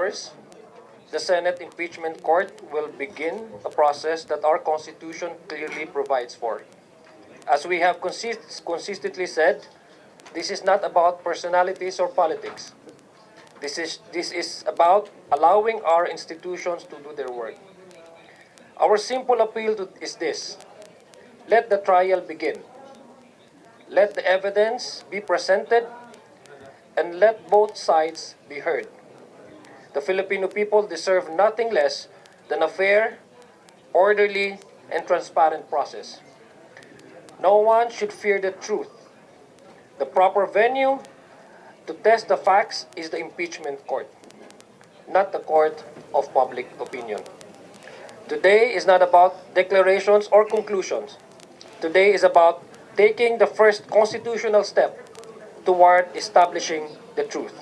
hours, the Senate Impeachment Court will begin a process that our Constitution clearly provides for. As we have consistently said, this is not about personalities or politics. This is about allowing our institutions to do their work. Our simple appeal is this: let the trial begin. Let the evidence be presented, and let both sides be heard. The Filipino people deserve nothing less than a fair, orderly, and transparent process. No one should fear the truth. The proper venue to test the facts is the impeachment court, not the court of public opinion. Today is not about declarations or conclusions. Today is about taking the first constitutional step toward establishing the truth.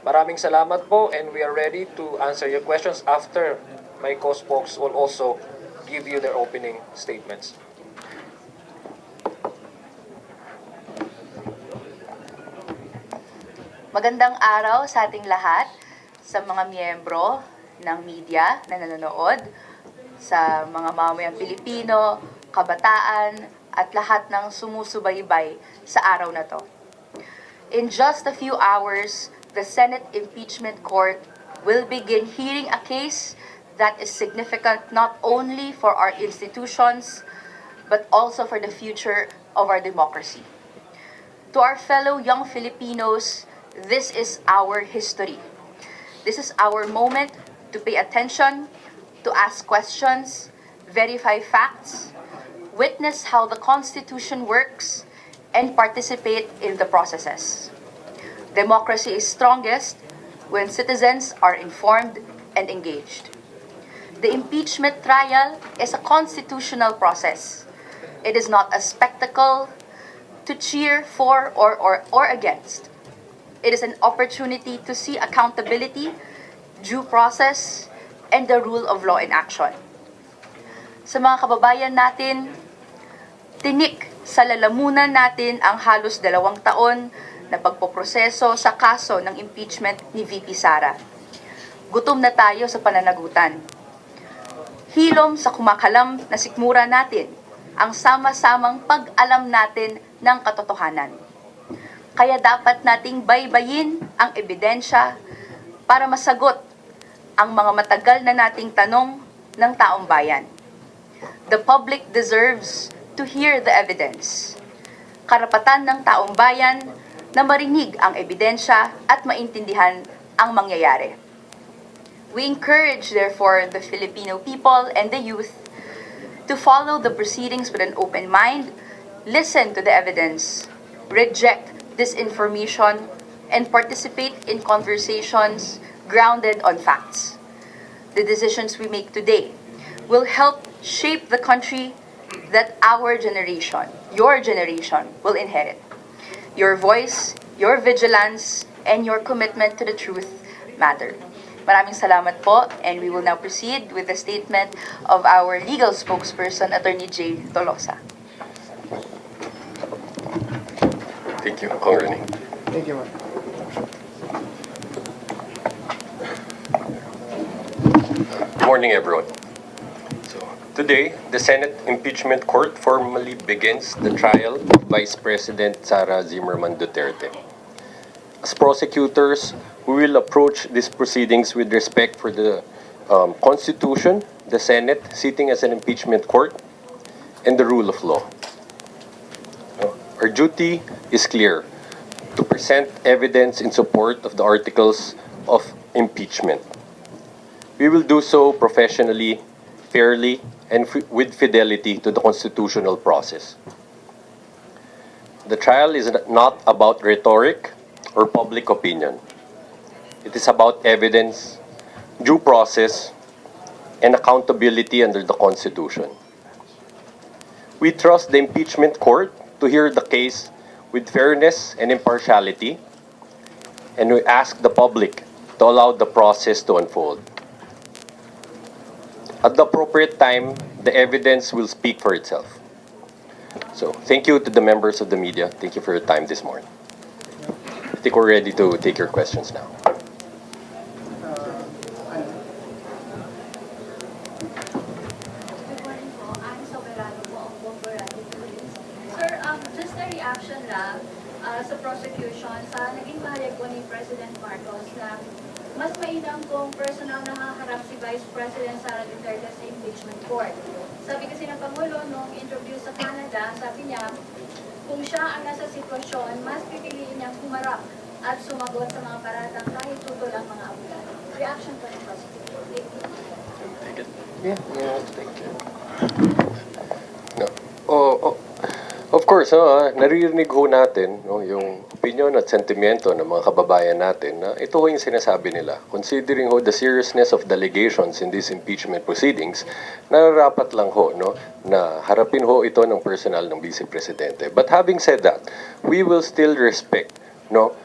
Maraming salamat po, and we are ready to answer your questions after my co-spokes will also give you their opening statements. Magandang araw sa ating lahat, sa mga miyembro ng media na nanonood, sa mga mamamayang Pilipino, kabataan, at lahat ng sumusubaybay sa araw na to. In just a few hours, the Senate Impeachment Court will begin hearing a case that is significant not only for our institutions, but also for the future of our democracy. To our fellow young Filipinos, this is our history. This is our moment to pay attention, to ask questions, verify facts, witness how the Constitution works, and participate in the processes. Democracy is strongest when citizens are informed and engaged. The impeachment trial is a constitutional process. It is not a spectacle to cheer for or against. It is an opportunity to see accountability, due process, and the rule of law in action. Sa mga kababayan natin, tinik sa lalamunan natin ang halos 2 taon na pagpoproseso sa kaso ng impeachment ni VP Sara. Gutom na tayo sa pananagutan. Hilom sa kumakalam na sikmura natin ang sama-samang pag-alam natin ng katotohanan. Kaya dapat nating baybayin ang ebidensya para masagot ang mga matagal na nating tanong ng taong bayan. The public deserves to hear the evidence. Karapatan ng taong bayan na marinig ang ebidensya at maintindihan ang mangyayari. We encourage, therefore, the Filipino people and the youth to follow the proceedings with an open mind, listen to the evidence, reject disinformation, and participate in conversations grounded on facts. The decisions we make today will help shape the country that our generation, your generation, will inherit. Your voice, your vigilance, and your commitment to the truth matter. Maraming salamat po, and we will now proceed with the statement of our legal spokesperson, Attorney Jay Tolosa. Thank you, Congressman. Thank you, ma'am. Good morning, everyone. Today, the Senate Impeachment Court formally begins the trial of Vice President Sara Zimmerman Duterte. As prosecutors, we will approach these proceedings with respect for the Constitution, the Senate sitting as an impeachment court, and the rule of law. Our duty is clear: to present evidence in support of the articles of impeachment. We will do so professionally, fairly, and with fidelity to the constitutional process. The trial is not about rhetoric or public opinion. It is about evidence, due process, and accountability under the Constitution. We trust the impeachment court to hear the case with fairness and impartiality, and we ask the public to allow the process to unfold. At the appropriate time, the evidence will speak for itself. So, thank you to the members of the media. Thank you for your time this morning. I think we're ready to take your questions now. sa prosecution, sa naging pahayag po ni President Marcos na mas mainam kung personal na haharap si Vice President Sara Duterte sa impeachment court. Sabi kasi ng Pangulo nung interview sa Canada, sabi niya, kung siya ang nasa sitwasyon, mas pipiliin niyang humarap at sumagot sa mga paratang kahit tutol ang mga abogado. Reaction po ng prosecutor. Thank you. Yeah, thank you. No. Of course, naririnig ho natin no, yung opinion at sentimiento ng mga kababayan natin na ito ho yung sinasabi nila. Considering ho the seriousness of the allegations in these impeachment proceedings, nararapat lang ho no, na harapin ho ito ng personal ng Vice Presidente. But having said that, we will still respect no,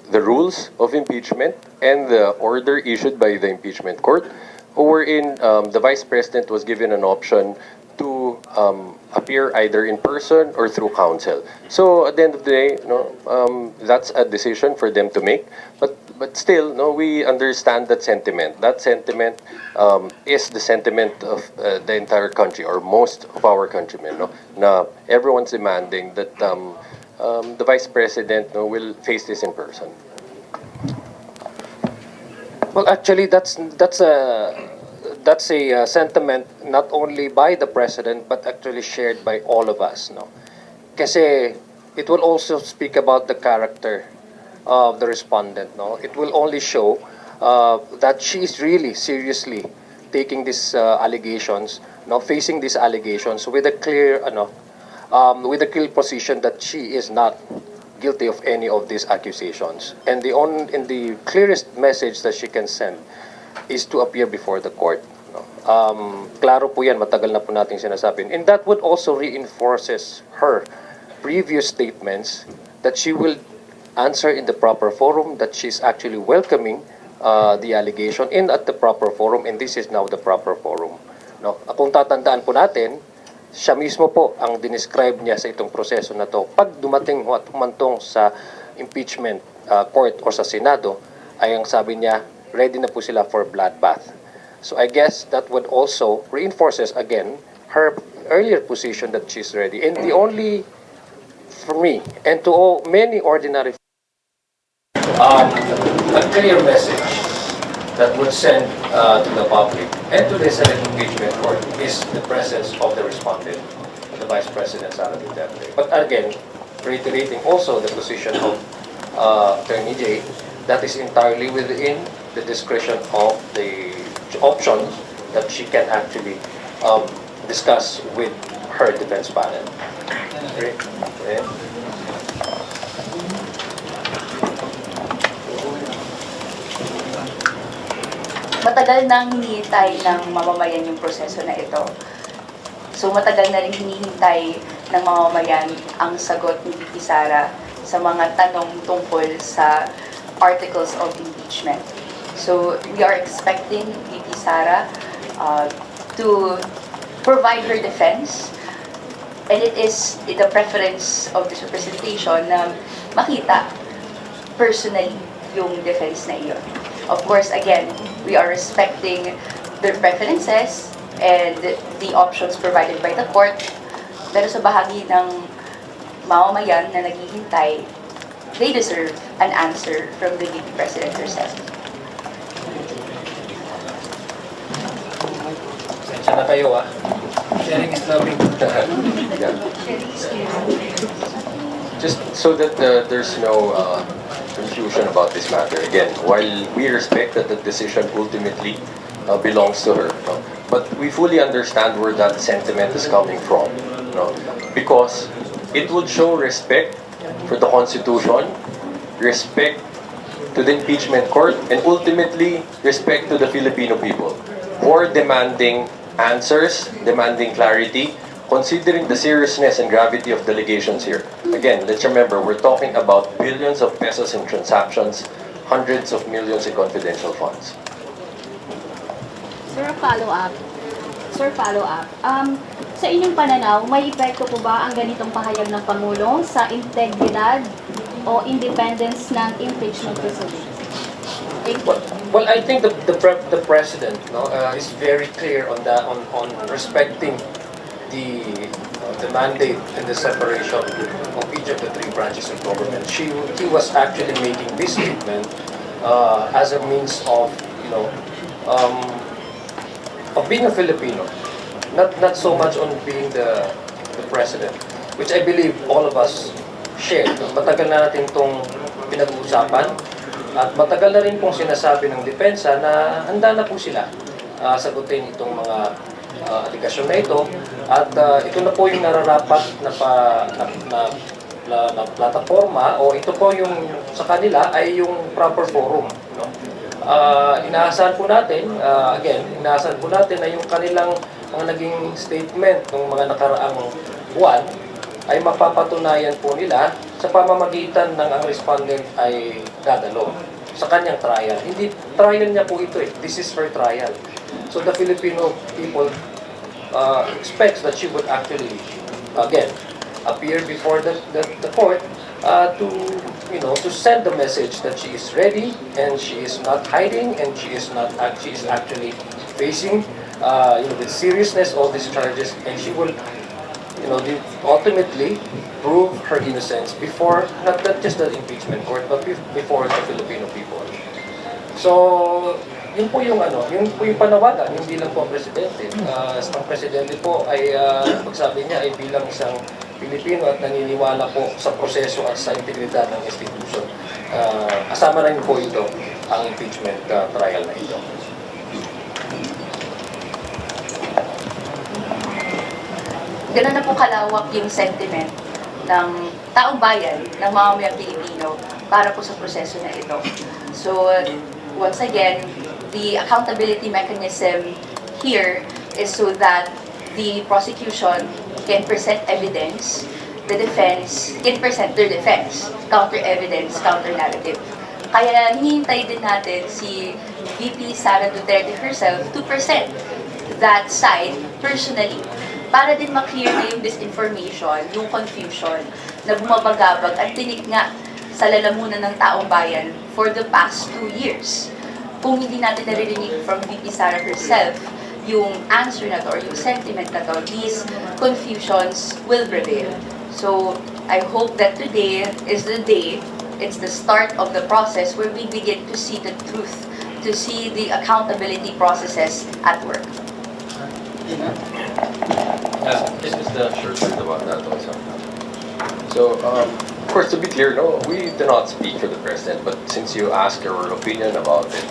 the rules of impeachment and the order issued by the impeachment court, wherein the Vice President was given an option to appear either in person or through counsel. So at the end of the day, no, that's a decision for them to make. But still, no, we understand that sentiment. That sentiment is the sentiment of the entire country or most of our countrymen. No, na everyone's demanding that the Vice President no, will face this in person. Well, actually, that's a sentiment not only by the president but actually shared by all of us, no. Kasi it will also speak about the character of the respondent, no. It will only show that she is really seriously taking these allegations, no, facing these allegations with a clear, with a clear position that she is not guilty of any of these accusations. And the clearest message that she can send is to appear before the court. No? Klaro po yan, matagal na po nating sinasabi. And that would also reinforces her previous statements that she will answer in the proper forum, that she's actually welcoming the allegation in at the proper forum, and this is now the proper forum. No? Kung tatandaan po natin, siya mismo po ang dinescribe niya sa itong proseso na to. Pag dumating at humantong sa impeachment court o sa Senado, ay ang sabi niya, ready na po sila for bloodbath. So I guess that would also reinforces again her earlier position that she's ready. And the only, for me, and to all, many ordinary a clear message that would send to the public and to the Senate impeachment court is the presence of the respondent, the Vice President Sara Duterte. But again, reiterating also the position of Attorney Jay, that is entirely within the discretion of the options that she can actually discuss with her defense panel. Okay. Okay. Matagal nang hinihintay ng mamamayan yung proseso na ito. So matagal na rin hinihintay ng mamamayan ang sagot ni VP Sara sa mga tanong tungkol sa articles of impeachment. So we are expecting VP Sara to provide her defense, and it is the preference of this representation na makita personally yung defense na iyon. Of course, again, we are respecting their preferences and the options provided by the court. Pero sa bahagi ng mamamayan na naghihintay, they deserve an answer from the VP President herself. Sensya na kayo Sharing is loving. Yeah. Just so that there's no confusion about this matter. Again, while we respect that the decision ultimately belongs to her, no? But we fully understand where that sentiment is coming from, no? Because it would show respect for the Constitution, respect to the impeachment court, and ultimately respect to the Filipino people who are demanding answers, demanding clarity, considering the seriousness and gravity of the allegations here. Again, let's remember, we're talking about billions of pesos in transactions, hundreds of millions in confidential funds. Sir, follow-up. Sa inyong pananaw, may epekto po ba ang ganitong pahayag ng Pangulo sa integridad o independence ng impeachment proceedings? Well, I think the president is very clear on that on respecting the the mandate and the separation of each of the three branches of government. He was actually making this statement as a means of, of being a Filipino, not so much on being the president, which I believe all of us share. Matagal na natin itong pinag-uusapan at matagal na rin pong sinasabi ng depensa na handa na po sila sagutin itong mga aligasyon na ito at ito na po yung nararapat na plataforma o ito po yung sa kanila ay yung proper forum. No? Inaasahan po natin, inaasahan po natin na yung kanilang mga naging statement ng mga nakaraang buwan ay mapapatunayan po nila sa pamamagitan ng ang respondent ay dadalo sa kanyang trial. Hindi trial niya po ito eh. This is her trial. So the Filipino people expects that she would actually, again, appear before the court to send the message that she is ready and she is not hiding and she is actually facing with seriousness all these charges and she will ultimately prove her innocence before not just the impeachment court but before the Filipino people. So yun po yung panawagan, hindi lang po ang presidente. Ang presidente po ay pagsabi niya ay bilang isang Pilipino at naniniwala po sa proseso at sa integridad ng institution. Kasama rin po ito ang impeachment trial na ito. Ganun na po kalawak yung sentiment ng taong bayan, ng mamamayang Pilipino para po sa proseso na ito. So, once again, the accountability mechanism here is so that the prosecution can present evidence, the defense can present their defense, counter-evidence, counter-narrative. Kaya hinihintay din natin si VP Sara Duterte herself to present that side personally para din maklear na yung disinformation, yung confusion na bumabagabag at tinig nga sa lalamunan ng taong bayan for the past 2 years. Kung hindi natin naririnig from VP Sara herself, yung answer na to or yung sentiment na to, these confusions will prevail. So, I hope that today is the day, it's the start of the process where we begin to see the truth, to see the accountability processes at work. This is the short truth about that also. So, of course, to be clear, no, we do not speak for the president, but since you asked our opinion about it,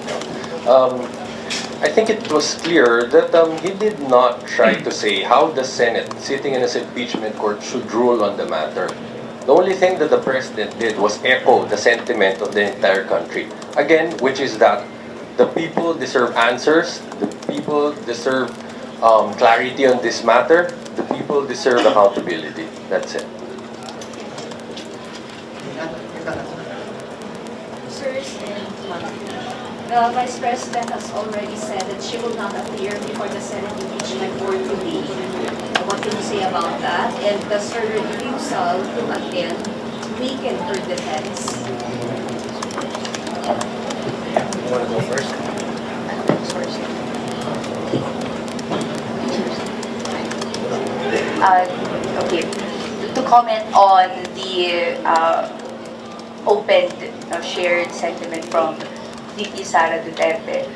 I think it was clear that he did not try to say how the Senate, sitting in his impeachment court, should rule on the matter. The only thing that the president did was echo the sentiment of the entire country. Again, which is that the people deserve answers, the people deserve clarity on this matter, the people deserve accountability. That's it. Sirs, the Vice President has already said that she will not appear before the Senate impeachment court today. What can you say about that? And does her refusal to attend weaken her defense? You want to go first? Okay, to comment on the open, shared sentiment from VP Sara Duterte,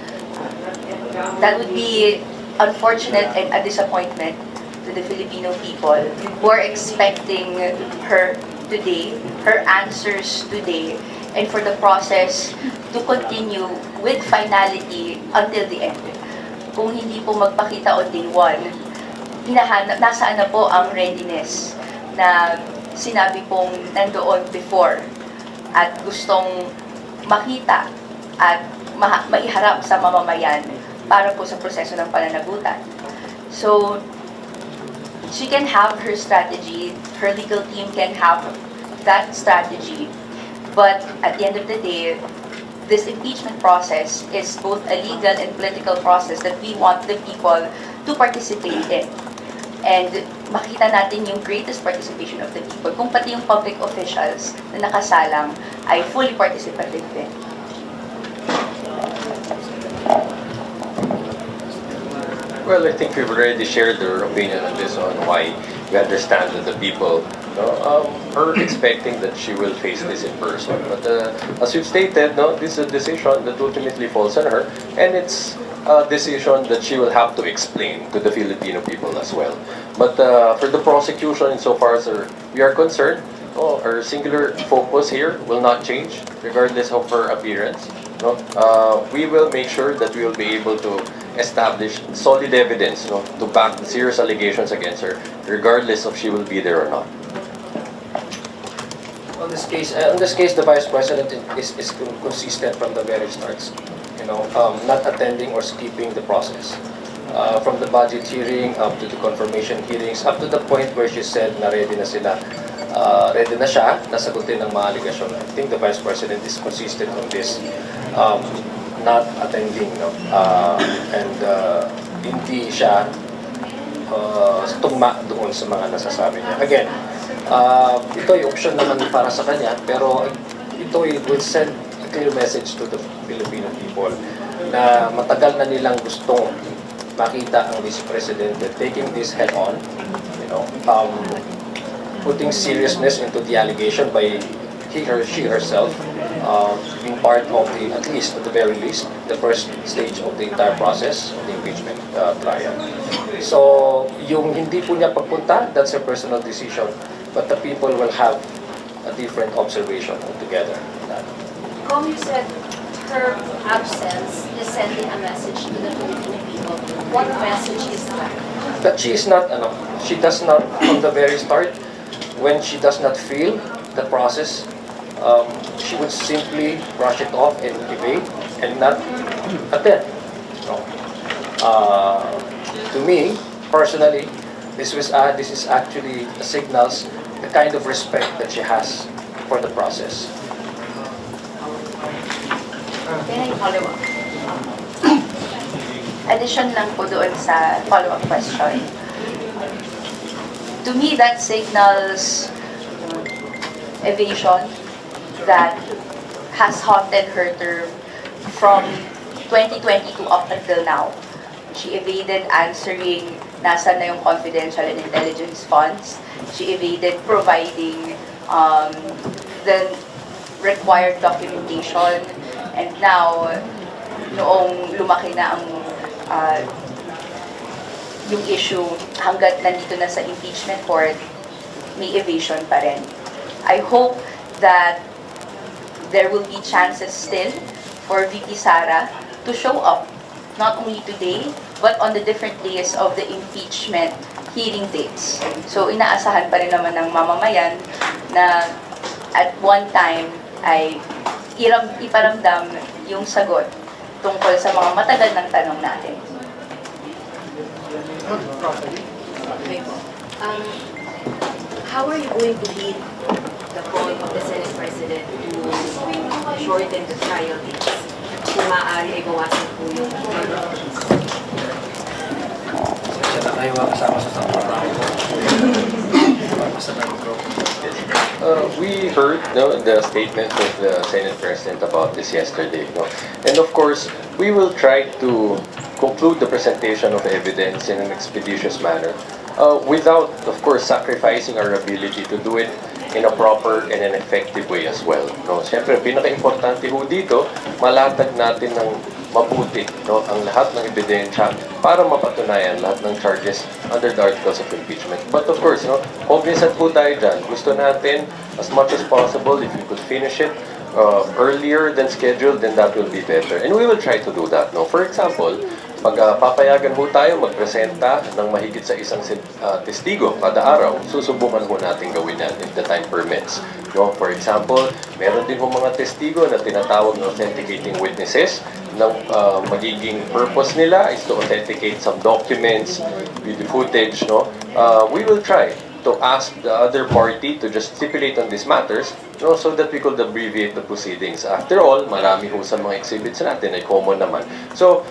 that would be unfortunate and a disappointment to the Filipino people who are expecting her today, her answers today, and for the process to continue with finality until the end. Kung hindi po magpakita on day one, nasaan na po ang readiness na sinabi pong nandoon before at gustong makita at maiharap sa mamamayan para po sa proseso ng pananagutan. So, she can have her strategy, her legal team can have that strategy, but at the end of the day, this impeachment process is both a legal and political process that we want the people to participate in. And makita natin yung greatest participation of the people, kung pati yung public officials na nakasalang ay fully participative din. Well, I think we've already shared our opinion on this, on why we understand that the people are expecting that she will face this in person. But as you've stated, this is a decision that ultimately falls on her, and it's a decision that she will have to explain to the Filipino people as well. But for the prosecution, insofar as we are concerned, our singular focus here will not change, regardless of her appearance. We will make sure that we will be able to establish solid evidence to back the serious allegations against her, regardless of she will be there or not. On this case, the Vice President is consistent from the very starts. Not attending or skipping the process. From the budget hearing up to the confirmation hearings, up to the point where she said na ready na sila. Ready na siya, nasagutin ng mga aligasyon. I think the Vice President is consistent on this. Not attending, and hindi siya tugma doon sa mga nasasabi niya. Again, ito ay option naman para sa kanya, pero ito will send a clear message to the Filipino people na matagal na nilang gustong makita ang Vice President taking this head on, putting seriousness into the allegation by she herself being part of at the very least, the first stage of the entire process of the impeachment trial. So, yung hindi po niya pagpunta, that's her personal decision, but the people will have a different observation altogether. Kung you said her absence is sending a message to the Filipino people, what message is that? That she is not, she does not, from the very start, when she does not feel the process, she would simply brush it off and evade and not attend. To me, personally, this is actually signals the kind of respect that she has for the process. Can I follow up? Addition lang po doon sa follow-up question. To me, that signals evasion that has haunted her term from 2022 up until now. She evaded answering nasa na yung confidential and intelligence funds. She evaded providing the required documentation. And now, noong lumaki na ang yung issue, hanggat nandito na sa impeachment court, may evasion pa rin. I hope that there will be chances still for VP Sara to show up, not only today, but on the different days of the impeachment hearing dates. So, inaasahan pa rin naman ng mamamayan na at one time ay iparamdam yung sagot tungkol sa mga matagal ng tanong natin. Okay po. How are you going to lead the call of the Senate President to shorten the trial dates? Kung maaari ay bawasan po yung Siya na kayo kasama sa trabaho ko. We heard the statement of the Senate President about this yesterday. And of course, we will try to conclude the presentation of evidence in an expeditious manner without, of course, sacrificing our ability to do it in a proper and an effective way as well. Siyempre, pinaka-importante ho dito, malatag natin ng mabuti ang lahat ng ebidensya para mapatunayan lahat ng charges under the articles of impeachment. But of course, cognizant po tayo dyan. Gusto natin, as much as possible, if we could finish it earlier than scheduled, then that will be better. And we will try to do that. For example, pag papayagan po tayo magpresenta ng mahigit sa isang testigo kada araw, susubukan po natin gawin yan if the time permits. For example, meron din po mga testigo na tinatawag na authenticating witnesses ng magiging purpose nila is to authenticate some documents, video footage. We will try to ask the other party to just stipulate on these matters so that we could abbreviate the proceedings. After all, marami ho sa mga exhibits natin ay common naman. So,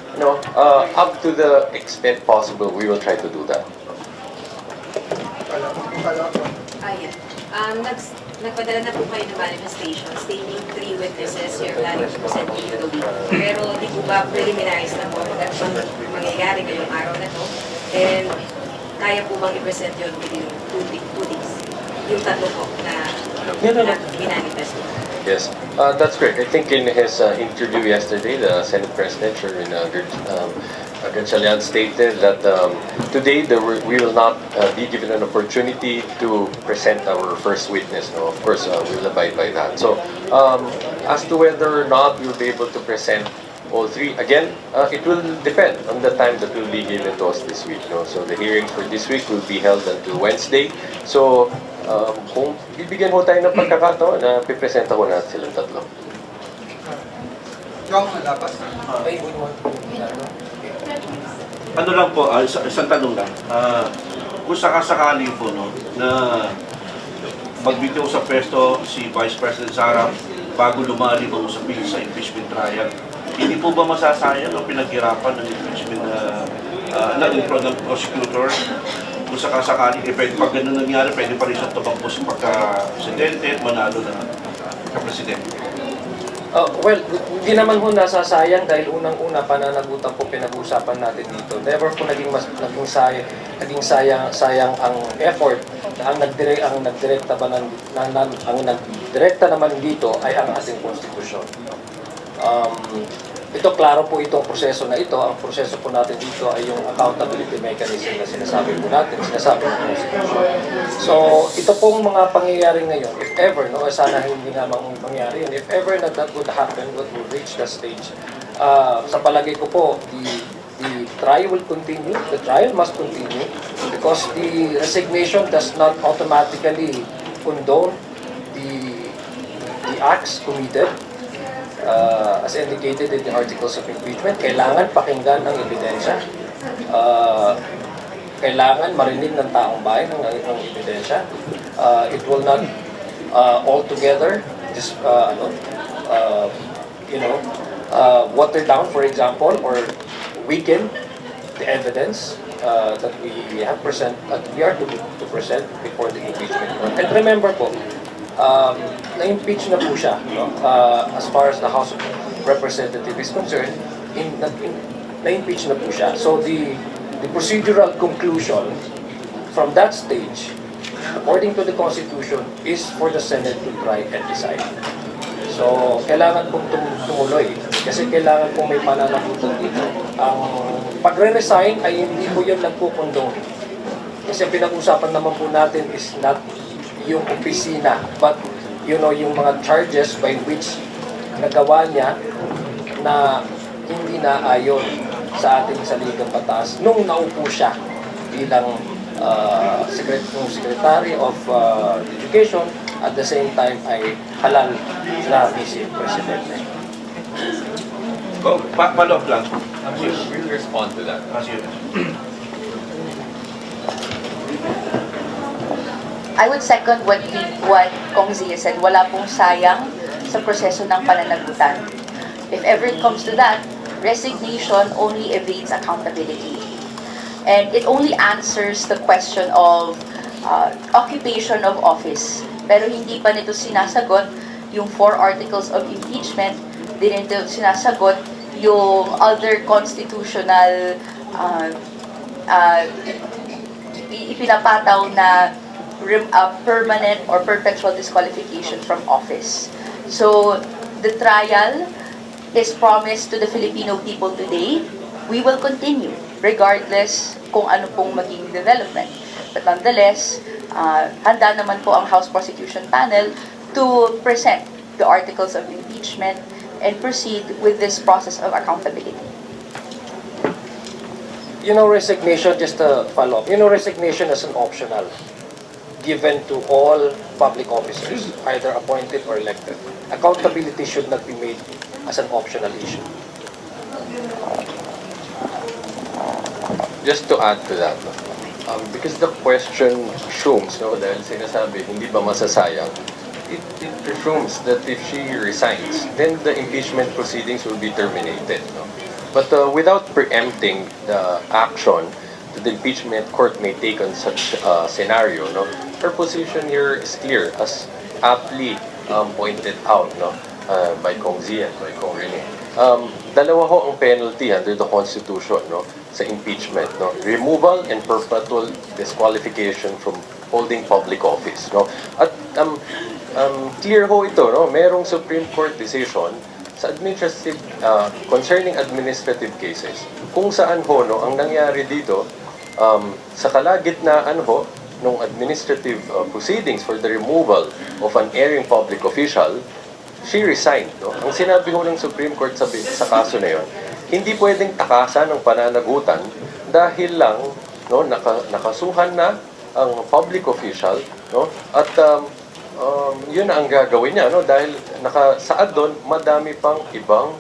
up to the extent possible, we will try to do that. Ayan. Nagpadala na po kayo ng manifestation stating 3 witnesses you're planning to present during the week. Pero di po ba preliminaries na po ang mangyayari ngayong araw na to? And kaya po bang i-present yun within 2 days? Yung tatlo po na minanifest po. Yes, that's correct. I think in his interview yesterday, the Senate President, Sherwin Gatchalian, stated that today we will not be given an opportunity to present our first witness. No, of course, we'll abide by that. So, as to whether or not we'll be able to present all three, again, it will depend on the time that will be given to us this week. No? So the hearings for this week will be held until Wednesday. So, kung bibigyan ho tayo ng pagkakataon na pipresenta ko natin silang tatlo. Ano lang po, isang tanong lang. Kung sakasakali po no, na magbitiw sa pwesto si Vice President Sara bago lumalim ang usapin sa impeachment trial, hindi po ba masasayang ang pinaghirapan ng impeachment ng prosecutor? Kung sakasakali, pwede pag ganun nangyari, pwede pa rin siya tumakbo sa pagka-presidente at manalo na ka-presidente. Well, hindi naman ho nasasayang dahil unang-una pananagutan po pinag-uusapan natin dito. Never po naging sayang ang effort. Ang nagdirekta naman dito ay ang ating konstitusyon. Ito, klaro po itong proseso na ito. Ang proseso po natin dito ay yung accountability mechanism na sinasabi ng Constitution. So, ito pong mga pangyayari ngayon, if ever, no, sana hindi nga mangyari yun, if ever that would happen, that would reach that stage, sa palagay ko po, the trial will continue, the trial must continue, because the resignation does not automatically condone the acts committed. As indicated in the articles of impeachment, kailangan pakinggan ang ebidensya. Kailangan marinig ng taong bayan ang ebidensya. It will not altogether just water down, for example, or weaken the evidence that we are to present before the impeachment court. And remember po, na-impeach na po siya, no? As far as the House of Representatives is concerned, na-impeach na po siya. So the procedural conclusion from that stage, according to the Constitution, is for the Senate to try and decide. So, kailangan pong tumuloy kasi kailangan pong may pananagutan dito. Ang pagre-resign ay hindi po yun nagkukondong. Kasi pinag-usapan naman po natin is not yung opisina, but yung mga charges by which nagawa niya na hindi naayon sa ating saligang batas nung naupo siya bilang Secretary of Education, at the same time ay halal na Vice Presidente. Follow-up lang. We'll respond to that. I would second what Kong Zia said. Wala pong sayang sa proseso ng pananagutan. If ever it comes to that, resignation only evades accountability. And it only answers the question of occupation of office. Pero hindi pa nito sinasagot yung 4 articles of impeachment, din nito sinasagot yung other constitutional ipinapataw na permanent or perpetual disqualification from office. So, the trial is promised to the Filipino people today. We will continue, regardless kung ano pong maging development. But nonetheless, handa naman po ang House Prosecution Panel to present the articles of impeachment and proceed with this process of accountability. Resignation, just a follow-up. Resignation is an optional given to all public officers, either appointed or elected. Accountability should not be made as an optional issue. Just to add to that, because the question assumes, dahil sinasabi, hindi ba masasayang, it presumes that if she resigns, then the impeachment proceedings will be terminated. But without preempting the action that the impeachment court may take on such scenario, her position here is clear, as aptly pointed out by Kong Zia and by Kong Rene. dalawa ho ang penalty under the Constitution, no, sa impeachment, no, removal and perpetual disqualification from holding public office, no. At clear ho ito, no, merong Supreme Court decision sa administrative concerning administrative cases kung saan ho, no, ang nangyari dito sa kalagitnaan ho nung administrative proceedings for the removal of an erring public official, she resigned. No? Ang sinabi ho ng Supreme Court sa kaso na yon, hindi pwedeng takasan ng pananagutan dahil lang, no, nakasuhan na ang public official, no, at yun ang gagawin niya, no, dahil nakasaad doon madami pang ibang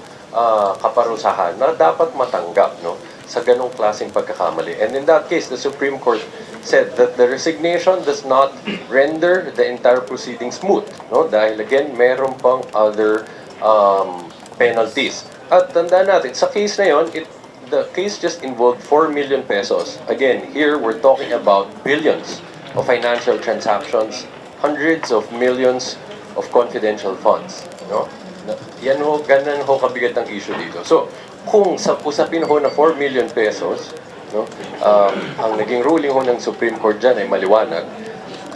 kaparusahan na dapat matanggap, no, sa ganong klaseng pagkakamali. And in that case, the Supreme Court said that the resignation does not render the entire proceedings moot, no? Dahil again, meron pang other penalties. At tandaan natin, sa case na yon, the case just involved 4 million pesos. Again, here we're talking about billions of financial transactions, hundreds of millions of confidential funds, no? Yan ho, ganun ho kabigat ang issue dito. So, kung sa usapin ho na 4 million pesos, no, ang naging ruling ho ng Supreme Court dyan ay maliwanag,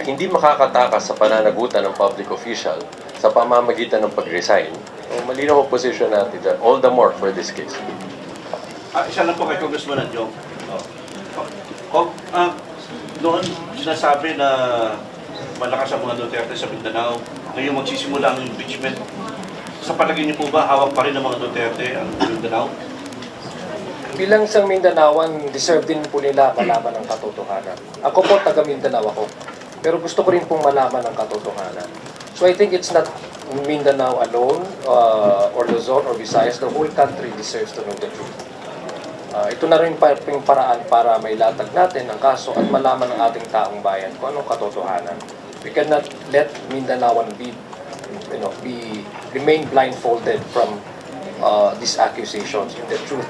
hindi makakatakas sa pananagutan ng public official sa pamamagitan ng pag-resign. So, malinaw ho position natin dyan, all the more for this case. Isa lang po kay Congressman Adjong. Noon sinasabi na malakas ang mga Duterte sa Mindanao, ngayon magsisimula ang impeachment. Sa palagay niyo po ba, hawak pa rin ng mga Duterte ang Mindanao? Bilang isang Mindanaoan, deserve din po nila malaman ang katotohanan. Ako po, taga Mindanao ako. Pero gusto ko rin pong malaman ang katotohanan. So I think it's not Mindanao alone, or Luzon, or Visayas. The whole country deserves to know the truth. Ito na rin yung paraan para may latag natin ang kaso at malaman ng ating taong bayan kung anong katotohanan. We cannot let Mindanaoan remain blindfolded from these accusations. The truth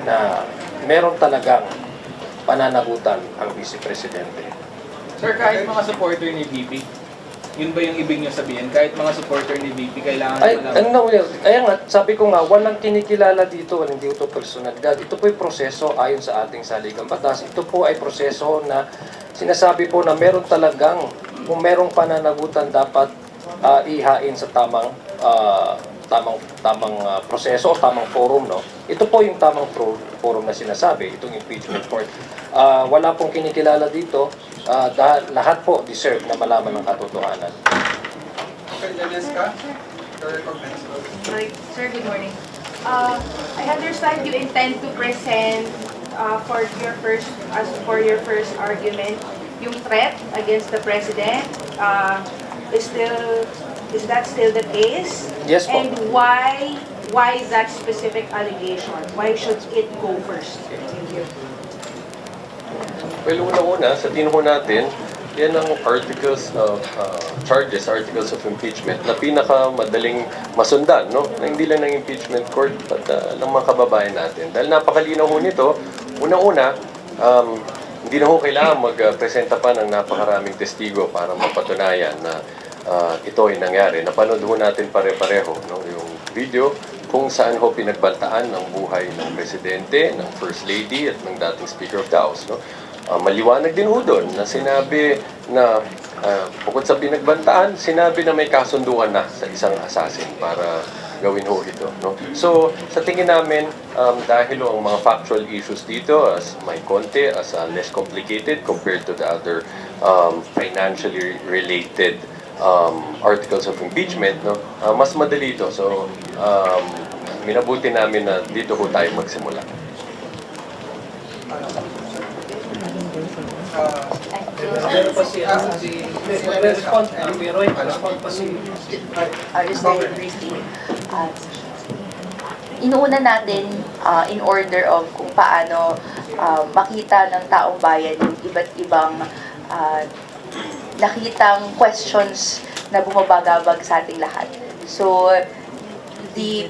na meron talagang pananagutan ang Vice Presidente. Sir, kahit mga supporter ni VP, yun ba yung ibig niyo sabihin? Kahit mga supporter ni VP, kailangan Kaya nga, sabi ko nga, walang kinikilala dito, hindi ito personalidad. Ito po ay proseso ayon sa ating saligang batas. Ito po ay proseso na sinasabi po na meron talagang, kung merong pananagutan, dapat ihain sa tamang proseso o tamang forum, no? Ito po yung tamang forum na sinasabi, itong impeachment court. Wala pong kinikilala dito, lahat po deserve na malaman ng katotohanan. Sir, good morning. I understand you intend to present for your first argument yung threat against the president. Is that still the case? Yes po. And why that specific allegation? Why should it go first? Thank you. Well, una-una, sa tingin ho natin, yan ang articles of articles of impeachment na pinakamadaling masundan, no? Na hindi lang ng impeachment court, but ng mga kababayan natin. Dahil napakalinaw ho nito, una-una, hindi na ho kailangan magpresenta pa ng napakaraming testigo para mapatunayan na ito ay nangyari. Napanood ho natin pare-pareho, no? Yung video kung saan ho pinagbantaan ang buhay ng Presidente, ng First Lady at ng dating Speaker of the House, no? Maliwanag din ho doon na sinabi na bukod sa pinagbantaan, sinabi na may kasunduan na sa isang assassin para gawin ho ito, no? So, sa tingin namin, dahil ho ang mga factual issues dito as may konti, as less complicated compared to the other financially related articles of impeachment, no? Mas madali ito. So, minabuti namin na dito ho tayo magsimula. Meron pa si respond pa si Just very briefly. Inuuna natin in order of kung paano makita ng taong bayan yung iba't ibang nakitang questions na bumabagabag sa ating lahat. So, the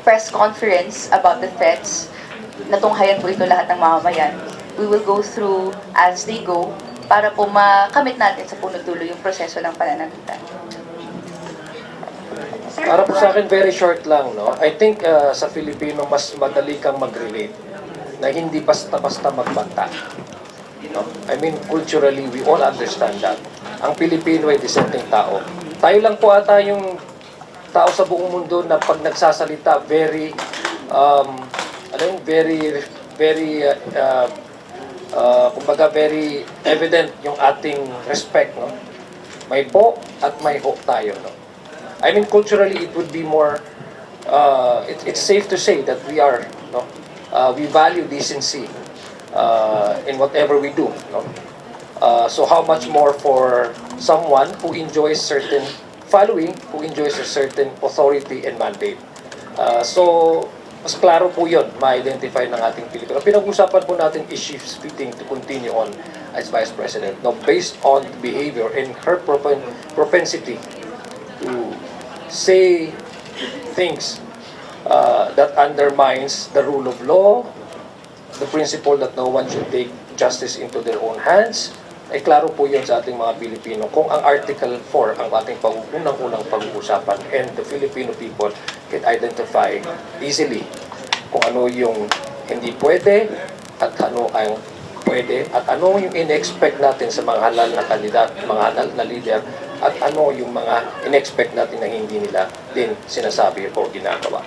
press conference about the threats, natunghayan po ito lahat ng mamamayan. We will go through as they go para po makamit natin sa punot dulo yung proseso ng pananagutan. Sir, Para po sa akin, very short lang, no? I think sa Filipino, mas madali kang mag-relate na hindi basta-basta magbanta. No? I mean, culturally, we all understand that. Ang Pilipino ay disenteng tao. Tayo lang po ata yung tao sa buong mundo na pag nagsasalita, very, kumbaga, very evident yung ating respect, no? May po at may ho tayo, no? I mean, culturally, it would be more, it's safe to say that we are, no? We value decency in whatever we do, no? So how much more for someone who enjoys certain following, who enjoys a certain authority and mandate. So, mas klaro po yun, ma-identify ng ating Pilipino. Pinag-usapan po natin is she fitting to continue on as Vice President. Now, based on the behavior and her propensity to say things that undermines the rule of law, the principle that no one should take justice into their own hands, ay klaro po yun sa ating mga Pilipino. Kung ang Article 4 ang ating unang-unang pag-uusapan and the Filipino people can identify easily kung ano yung hindi pwede at ano ang pwede at ano yung in-expect natin sa mga halal na kandidat, mga halal na leader at ano yung mga in-expect natin na hindi nila din sinasabi o ginagawa.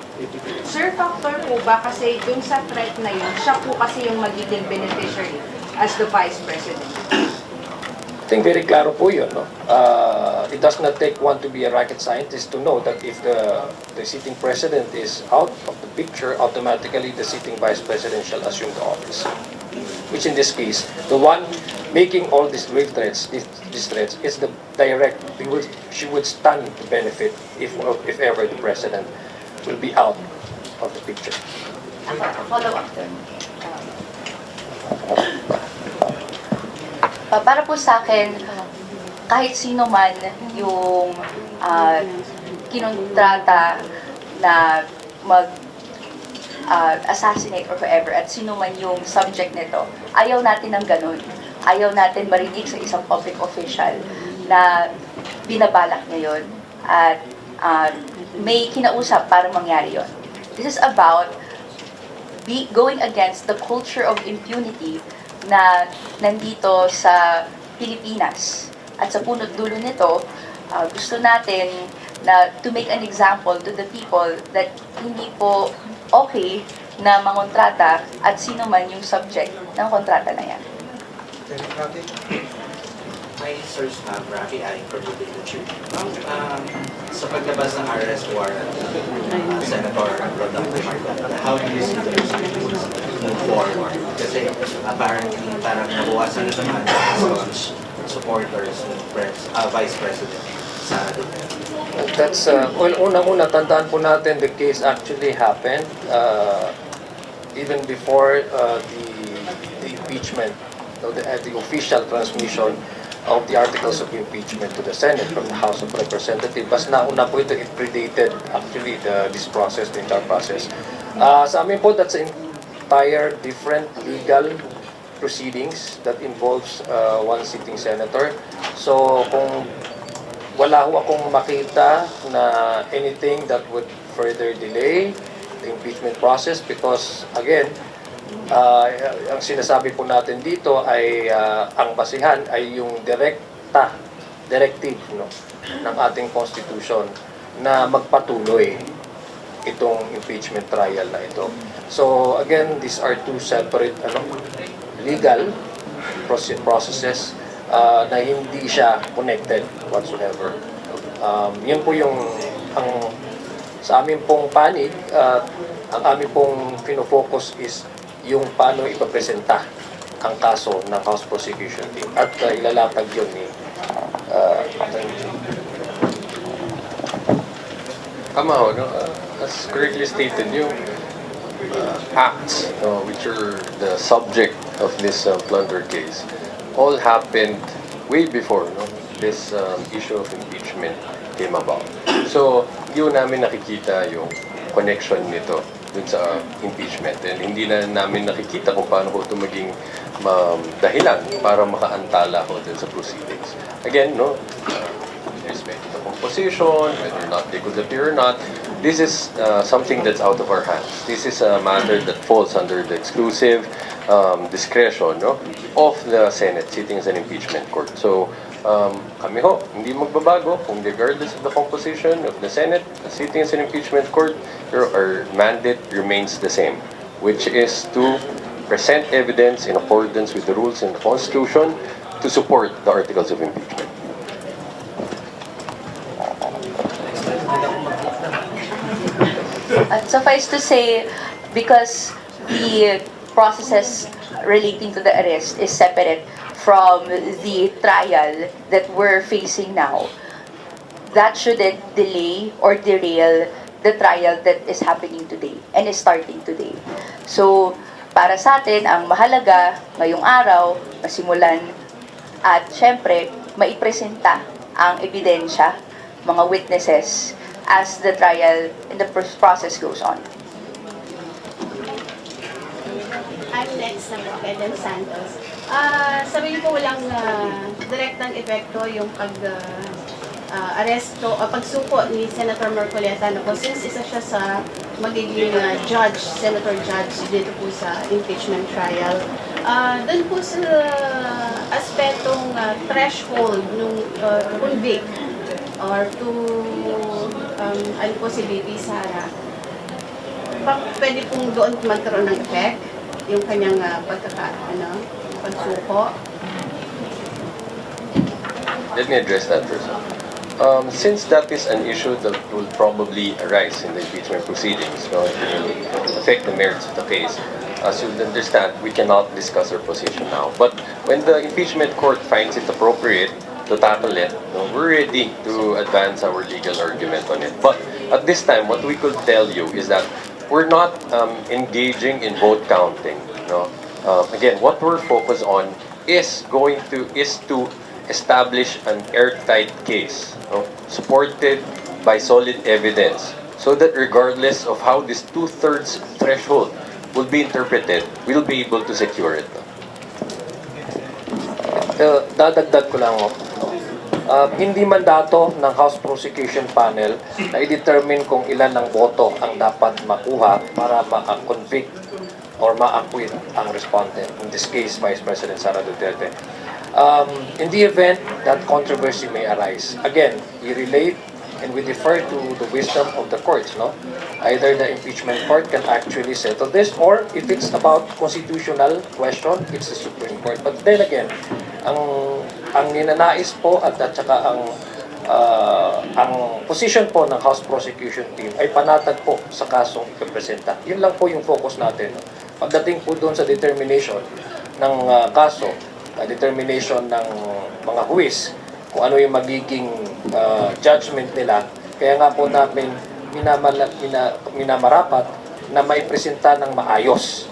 Sir, factor po ba kasi dun sa threat na yun, siya po kasi yung magiging beneficiary as the Vice President? I think very klaro po yun. No? It does not take one to be a rocket scientist to know that if the sitting president is out of the picture, automatically the sitting vice president shall assume the office. Which in this case, the one making all these grave threats, these threats, is the direct, she would stand to benefit if ever the president will be out of the picture. Follow up then. Para po sa akin, kahit sino man yung kinontrata na assassinate or whoever at sino man yung subject nito, ayaw natin ng ganun. Ayaw natin marinig sa isang public official na binabalak niya yun at may kinausap para mangyari yun. This is about going against the culture of impunity na nandito sa Pilipinas. At sa punot dulo nito, gusto natin na to make an example to the people that hindi po okay na mangontrata at sino man yung subject ng kontrata na yan. May source na Rafi ay from the literature. Sa paglabas ng arrest warrant, Senator Rodolfo Marcoleta, how do you see the proceedings move forward? Kasi apparently parang nabuwasan na naman ang supporters ng Vice President Sara Duterte. That's, well, unang-una, tandaan po natin the case actually happened even before the impeachment, the official transmission of the articles of impeachment to the Senate from the House of Representatives. Mas nauna po ito, it predated actually this process, the entire process. Sa amin po, that's an entire different legal proceedings that involves one sitting senator. So kung wala ho akong makita na anything that would further delay the impeachment process because again, ang sinasabi po natin dito ay ang basihan ay yung directive no, ng ating constitution na magpatuloy itong impeachment trial na ito. So again, these are two separate legal processes na hindi siya connected whatsoever. Yun po yung sa amin pong panig, ang amin pong pinofocus is yung paano ipapresenta ang kaso ng House Prosecution Team at ilalatag yun ni Tama ho, no? As correctly stated, yung acts which are the subject of this plunder case all happened way before this issue of impeachment came about. So, yun namin nakikita yung connection nito dun sa impeachment. And hindi na namin nakikita kung paano ko ito maging dahilan para makaantala ko dun sa proceedings. Again, respect to the composition, whether or not they could appear or not, this is something that's out of our hands. This is a matter that falls under the exclusive discretion, no, of the Senate sitting as an impeachment court. So, kami ho, hindi magbabago kung regardless of the composition of the Senate sitting as an impeachment court, our mandate remains the same, which is to present evidence in accordance with the rules in the Constitution to support the articles of impeachment. Suffice to say, because the processes relating to the arrest is separate from the trial that we're facing now, that shouldn't delay or derail the trial that is happening today and is starting today. So, para sa atin, ang mahalaga ngayong araw, masimulan at syempre, maipresenta ang ebidensya, mga witnesses, as the trial and the process goes on. I'm next na po, Eden Santos. Sabi niyo po walang direktang epekto yung pag-aresto o pagsuko ni Senator Marcoleta na po since isa siya sa magiging judge, senator judge dito po sa impeachment trial. Doon po sa aspetong threshold nung convict or to ano po si BP Sara, pwede pong doon magkaroon ng effect yung kanyang pagsuko. Let me address that first. Since that is an issue that will probably arise in the impeachment proceedings, it will affect the merits of the case. As you understand, we cannot discuss our position now. But when the impeachment court finds it appropriate to tackle it, we're ready to advance our legal argument on it. But at this time, what we could tell you is that we're not engaging in vote counting. Again, what we're focused on is to establish an airtight case, supported by solid evidence, so that regardless of how this 2/3 threshold will be interpreted, we'll be able to secure it. Dadagdag ko lang, hindi mandato ng House Prosecution Panel na i-determine kung ilan ng boto ang dapat makuha para ma-convict or ma-acquit ang respondent, in this case, Vice President Sara Duterte. In the event that controversy may arise, again, we relate and we defer to the wisdom of the courts, Either the impeachment court can actually settle this, or if it's about constitutional question, it's the Supreme Court. But then again, ang ninanais po at saka ang position po ng House Prosecution Team ay panatag po sa kasong ipipresenta. Yun lang po yung focus natin. Pagdating po doon sa determination ng kaso, determination ng mga huwis, kung ano yung magiging judgment nila, kaya nga po namin minamarapat na maipresenta ng maayos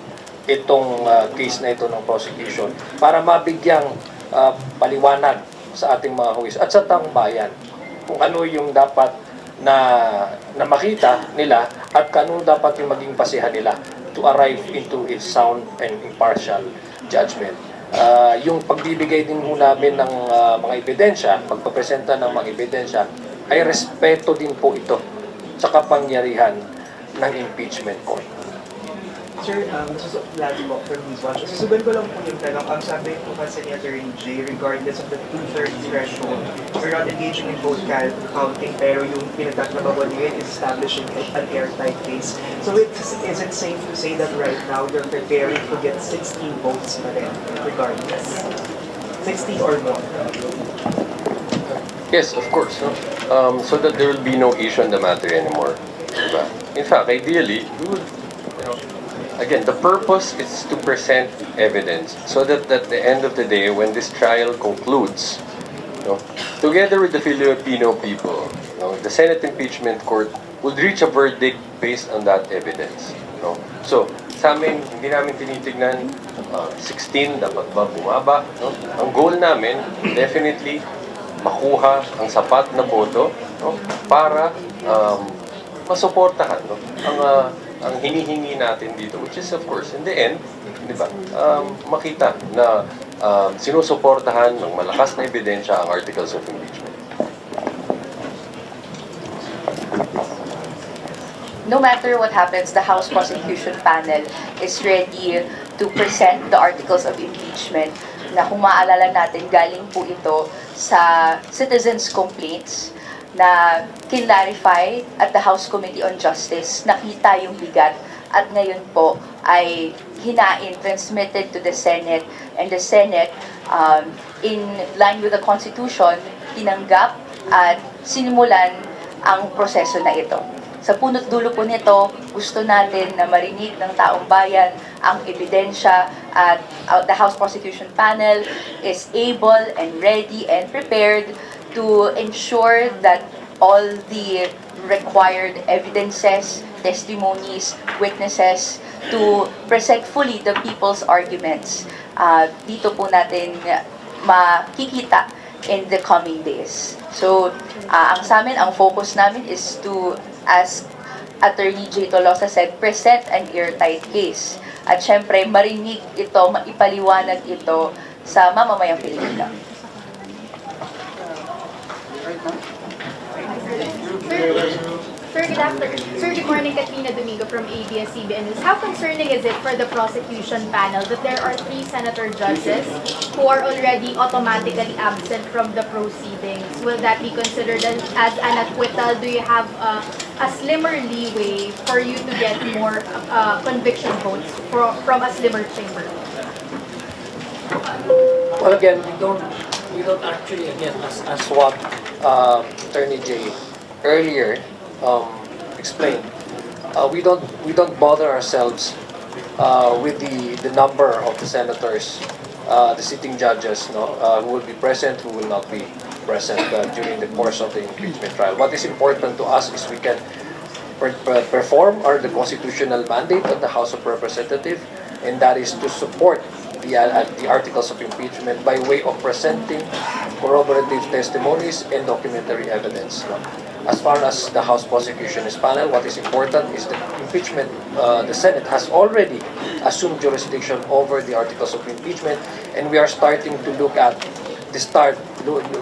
itong case na ito ng prosecution para mabigyang paliwanag sa ating mga huwis at sa taong bayan kung ano yung dapat na makita nila at kano dapat yung maging basihan nila to arrive into a sound and impartial judgment. Yung pagbibigay din ho namin ng mga ebidensya, pagpapresenta ng mga ebidensya, ay respeto din po ito sa kapangyarihan ng impeachment court. Sir, lagi po for News Watch. Susugan ko lang po yung tanong. Ang sabi po kasi ni Attorney J, regardless of the 2/3 threshold, we're not engaging in vote counting, pero yung pinagtatrabaho niya is establishing an airtight case. So is it safe to say that right now you're preparing to get 16 votes pa rin, regardless? 16 or more? Yes, of course. So that there will be no issue on the matter anymore. Diba? In fact, ideally, we would, again, the purpose is to present evidence so that at the end of the day, when this trial concludes, together with the Filipino people, the Senate Impeachment Court would reach a verdict based on that evidence. So, sa amin, hindi namin tinitignan 16, dapat ba bumaba. Ang goal namin, definitely, makuha ang sapat na boto para masuportahan ang hinihingi natin dito, which is of course in the end, di ba, makita na sinusuportahan ng malakas na ebidensya ang articles of impeachment. no matter what happens, the House Prosecution Panel is ready to present the articles of impeachment na kung maaalala natin, galing po ito sa citizens' complaints na kinlarify at the House Committee on Justice, nakita yung bigat at ngayon po ay hinain, transmitted to the Senate, and the Senate, in line with the Constitution, tinanggap at sinimulan ang proseso na ito. Sa punot dulo po nito, gusto natin na marinig ng taong bayan ang ebidensya at the House Prosecution Panel is able and ready and prepared to ensure that all the required evidences, testimonies, witnesses to present fully the people's arguments. Dito po natin makikita in the coming days. So, ang sa amin, ang focus namin is to, as Attorney Jay Tolosa said, present an airtight case. At syempre, marinig ito, maipaliwanag ito sa mamamayang Pilipino. Sir, good morning. Katrina Domingo from ABS-CBN News. How concerning is it for the prosecution panel that there are 3 senator judges who are already automatically absent from the proceedings? Will that be considered as an acquittal? Do you have a slimmer leeway for you to get more conviction votes from a slimmer chamber? Well, again, we don't actually, again, as what Attorney Jay earlier explained, we don't bother ourselves with the number of the senators, the sitting judges, who will be present, who will not be present during the course of the impeachment trial. What is important to us is we can perform the constitutional mandate of the House of Representatives, and that is to support the articles of impeachment by way of presenting corroborative testimonies and documentary evidence. As far as the House Prosecution Panel, what is important is that impeachment, the Senate has already assumed jurisdiction over the articles of impeachment, and we are starting to look at the start.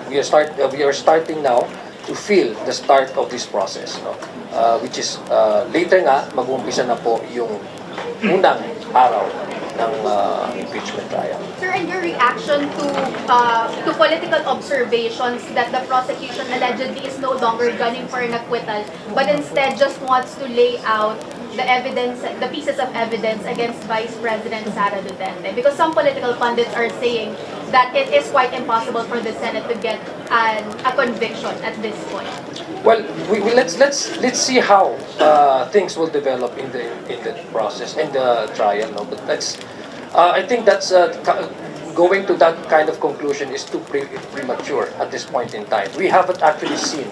We are starting now to feel the start of this process, which is later nga mag-uumpisa na po yung unang araw ng impeachment trial. Sir, and your reaction to political observations that the prosecution allegedly is no longer gunning for an acquittal, but instead just wants to lay out the evidence, the pieces of evidence against Vice President Sara Duterte? Because some political pundits are saying that it is quite impossible for the Senate to get a conviction at this point. Well, let's see how things will develop in the process and the trial. No, but I think that's going to that kind of conclusion is too premature at this point in time. We haven't actually seen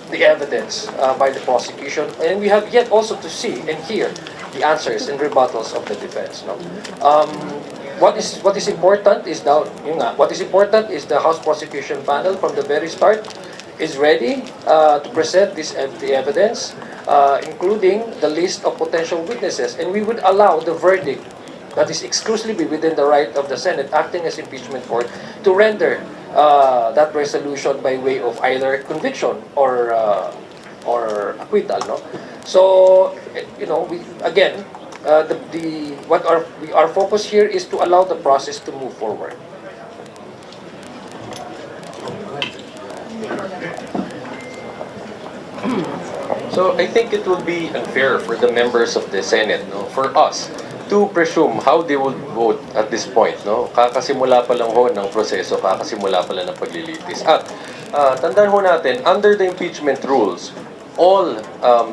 the evidence by the prosecution, and we have yet also to see and hear the answers and rebuttals of the defense. No, what is important is the House Prosecution Panel from the very start is ready to present the evidence, including the list of potential witnesses, and we would allow the verdict that is exclusively within the right of the Senate, acting as impeachment court, to render that resolution by way of either conviction or acquittal. No, so our focus here is to allow the process to move forward. So I think it will be unfair for the members of the Senate, for us, to presume how they would vote at this point. Kakasimula pa lang ho ng proseso, kakasimula pa lang ng paglilitis. At tandaan ho natin, under the impeachment rules, all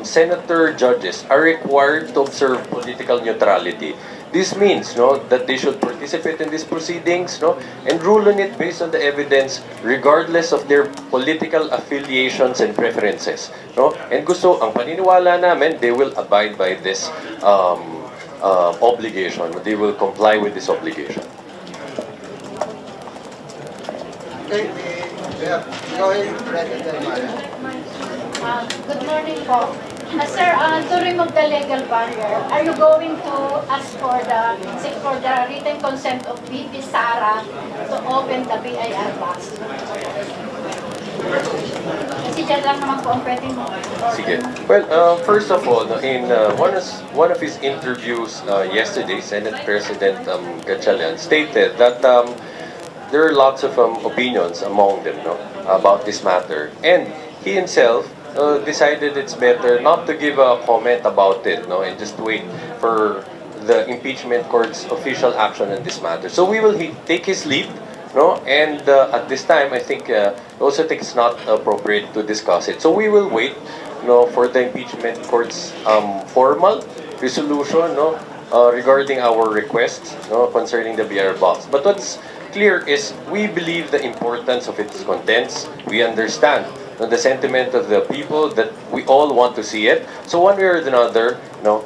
senator judges are required to observe political neutrality. This means that they should participate in these proceedings and rule on it based on the evidence regardless of their political affiliations and preferences. And ang paniniwala namin, they will abide by this obligation. They will comply with this obligation. Good morning po. Sir, to remove the legal barrier, are you going to ask for the written consent of VP Sara to open the BIR box? Kasi dyan lang naman po ang pwedeng Sige. Well, first of all, no, in one of his interviews yesterday, Senate President Gatchalian stated that there are lots of opinions among them, no, about this matter, and he himself decided it's better not to give a comment about it, no, and just wait for the impeachment court's official action on this matter. So we will take his leave, no, and at this time, I think also think it's not appropriate to discuss it. So we will wait, no, for the impeachment court's formal resolution, no, regarding our requests, no, concerning the BR box. But what's clear is we believe the importance of its contents. We understand the sentiment of the people that we all want to see it. So one way or another, no,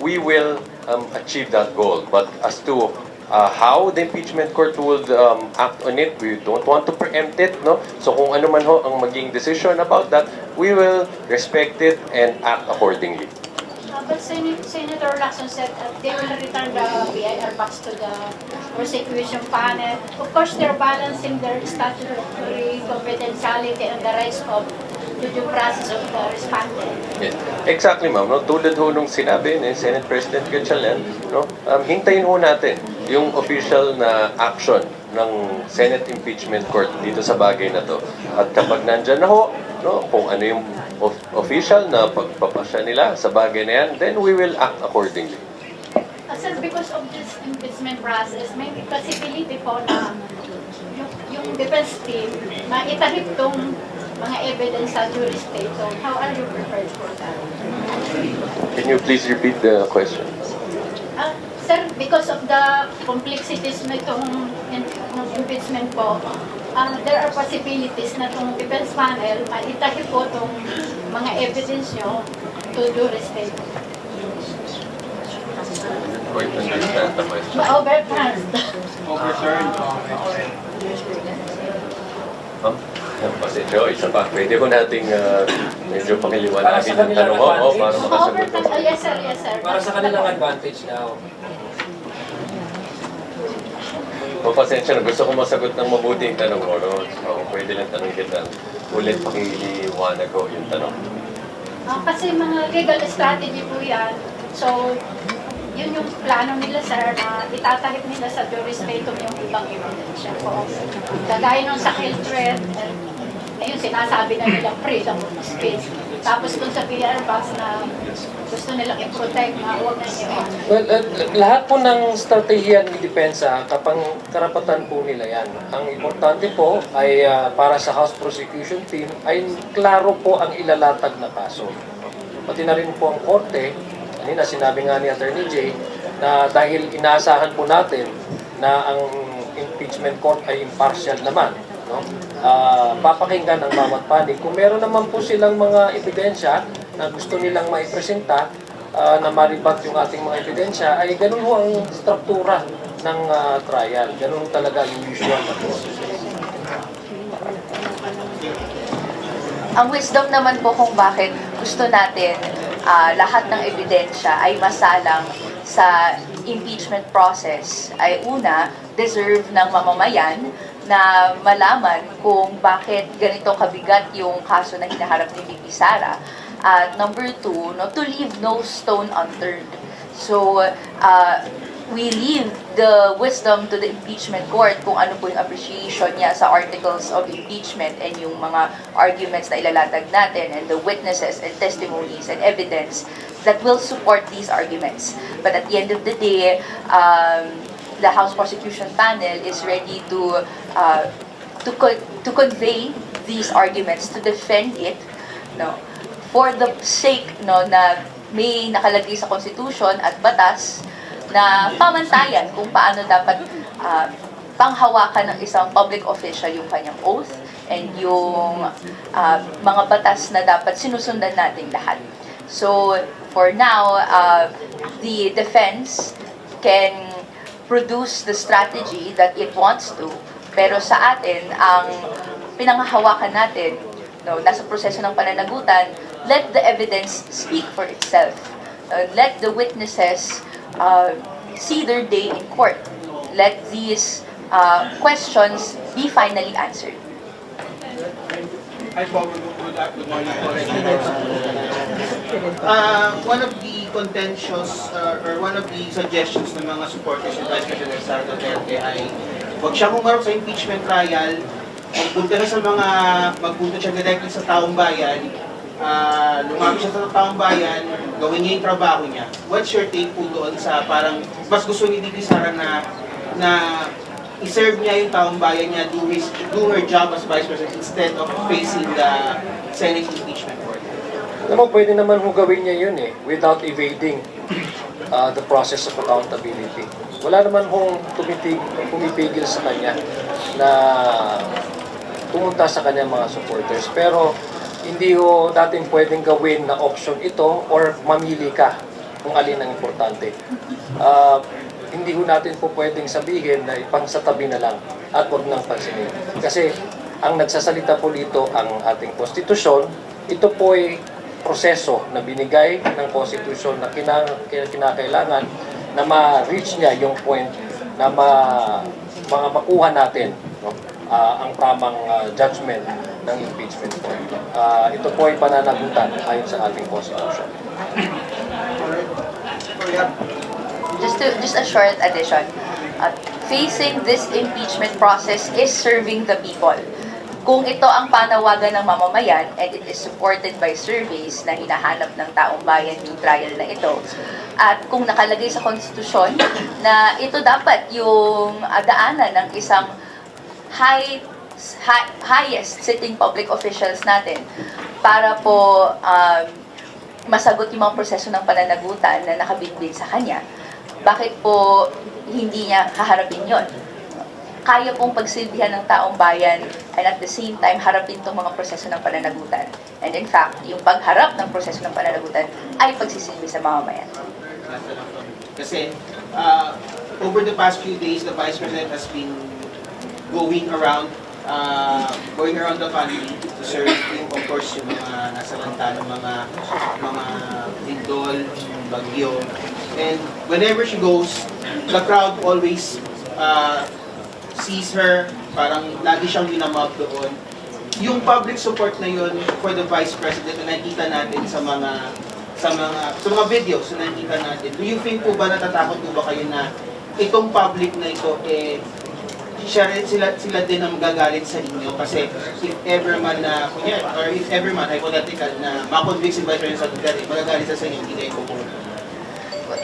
we will achieve that goal. But as to how the impeachment court would act on it, we don't want to preempt it, no. So kung ano man ho ang maging decision about that, we will respect it and act accordingly. But Senator Lacson said they will return the BIR box to the prosecution panel. Of course, they're balancing their statutory confidentiality and the rights of the due process of the respondent. Yes. Exactly, ma'am. No? Tulad ho nung sinabi ni Senate President Gatchalian, no? Hintayin ho natin yung official na action ng Senate Impeachment Court dito sa bagay na to. At kapag nandyan na ho, no, kung ano yung official na pagpapasya nila sa bagay na yan, then we will act accordingly. Sir, because of this impeachment process, may possibility po na yung defense team maitahip tong mga evidence sa jury state. So, how are you prepared for that? Can you please repeat the question? Sir, because of the complexities na itong impeachment po, there are possibilities na itong defense panel maitahip po itong mga evidence nyo to jury state. Quite understand the question. Overturned. Pasensya, isa pa. Pwede ko nating medyo pakiliwanagin ang tanong mo para makasagot ko. Yes, sir. Yes, sir. Para sa kanilang advantage now. Pasensya na, gusto ko masagot ng mabuti yung tanong mo. No? So, pwede lang tanong kita. Ulit pakiliwanag ko yung tanong. Kasi mga legal strategy po yan. So, yun yung plano nila, sir, na itatahip nila sa jurisdiction yung ibang ebidensya po. Kagaya nung sa health threat, ngayon sinasabi na nila freedom of speech. Tapos kung sa PR box na gusto nilang i-protect na huwag na niya. Well, lahat po ng strategiya ni Depensa, karapatan po nila yan. Ang importante po ay para sa House Prosecution Team ay klaro po ang ilalatag na kaso. Pati na rin po ang korte, kanina sinabi nga ni Attorney Jay, na dahil inaasahan po natin na ang impeachment court ay impartial naman, no? Papakinggan ang bawat panig. Kung meron naman po silang mga ebidensya na gusto nilang maipresenta na maribat yung ating mga ebidensya, ay ganun ho ang struktura ng trial. Ganun talaga yung usual na process. Ang wisdom naman po kung bakit gusto natin lahat ng ebidensya ay masalang sa impeachment process ay una, deserve ng mamamayan na malaman kung bakit ganito kabigat yung kaso na hinaharap ni VP Sara. At number two, no, to leave no stone unturned. So, we leave the wisdom to the impeachment court kung ano po yung appreciation niya sa articles of impeachment and yung mga arguments na ilalatag natin and the witnesses and testimonies and evidence that will support these arguments. But at the end of the day, the House Prosecution Panel is ready to convey these arguments, to defend it, no, for the sake, no, na may nakalagay sa Constitution at batas na pamantayan kung paano dapat panghawakan ng isang public official yung kanyang oath and yung mga batas na dapat sinusundan nating lahat. So, for now, the defense can produce the strategy that it wants to, pero sa atin, ang pinanghahawakan natin, no, nasa proseso ng pananagutan, let the evidence speak for itself. Let the witnesses see their day in court. Let these questions be finally answered. Hi, Paul. Good morning. One of the contentious or one of the suggestions ng mga supporters ni Vice President Sara Duterte ay huwag siya humarap sa impeachment trial, magpunta siya directly sa taong bayan, lumapit siya sa taong bayan, gawin niya yung trabaho niya. What's your take po doon sa parang mas gusto ni VP Sara na i-serve niya yung taong bayan niya, do her job as Vice President instead of facing the Senate impeachment court? Alam mo, pwede naman ho gawin niya yun without evading the process of accountability. Wala naman hong pumipigil sa kanya na pumunta sa kanyang mga supporters. Pero hindi ho natin pwedeng gawin na option ito or mamili ka kung alin ang importante. Hindi ho natin po pwedeng sabihin na ipangsatabi na lang at huwag nang pansinin. Kasi ang nagsasalita po dito ang ating konstitusyon, ito po ay proseso na binigay ng konstitusyon na kinakailangan na ma-reach niya yung point na makuha natin ang tamang judgment ng impeachment court. Ito po ay pananagutan ayon sa ating konstitusyon. Just a short addition. Facing this impeachment process is serving the people. Kung ito ang panawagan ng mamamayan and it is supported by surveys na hinahanap ng taong bayan yung trial na ito, at kung nakalagay sa konstitusyon na ito dapat yung daanan ng isang highest sitting public officials natin para po masagot yung mga proseso ng pananagutan na nakabitbit sa kanya, bakit po hindi niya haharapin yon? Kaya pong pagsilbihan ng taong bayan and at the same time harapin itong mga proseso ng pananagutan. And in fact, yung pagharap ng proseso ng pananagutan ay pagsisilbi sa mamamayan. Kasi over the past few days, the Vice President has been going around the country to serve yung, of course, yung mga nasa lanta ng mga lindol, bagyo. And whenever she goes, the crowd always sees her, parang lagi siyang minamob doon. Yung public support na yun for the Vice President na nakita natin sa mga videos na nakita natin, do you think po ba natatakot po ba kayo na itong public na ito sila din ang magagalit sa inyo? Kasi if ever man hypothetical na makonvict si Vice President Duterte, magagalit sa inyo, hindi kayo po.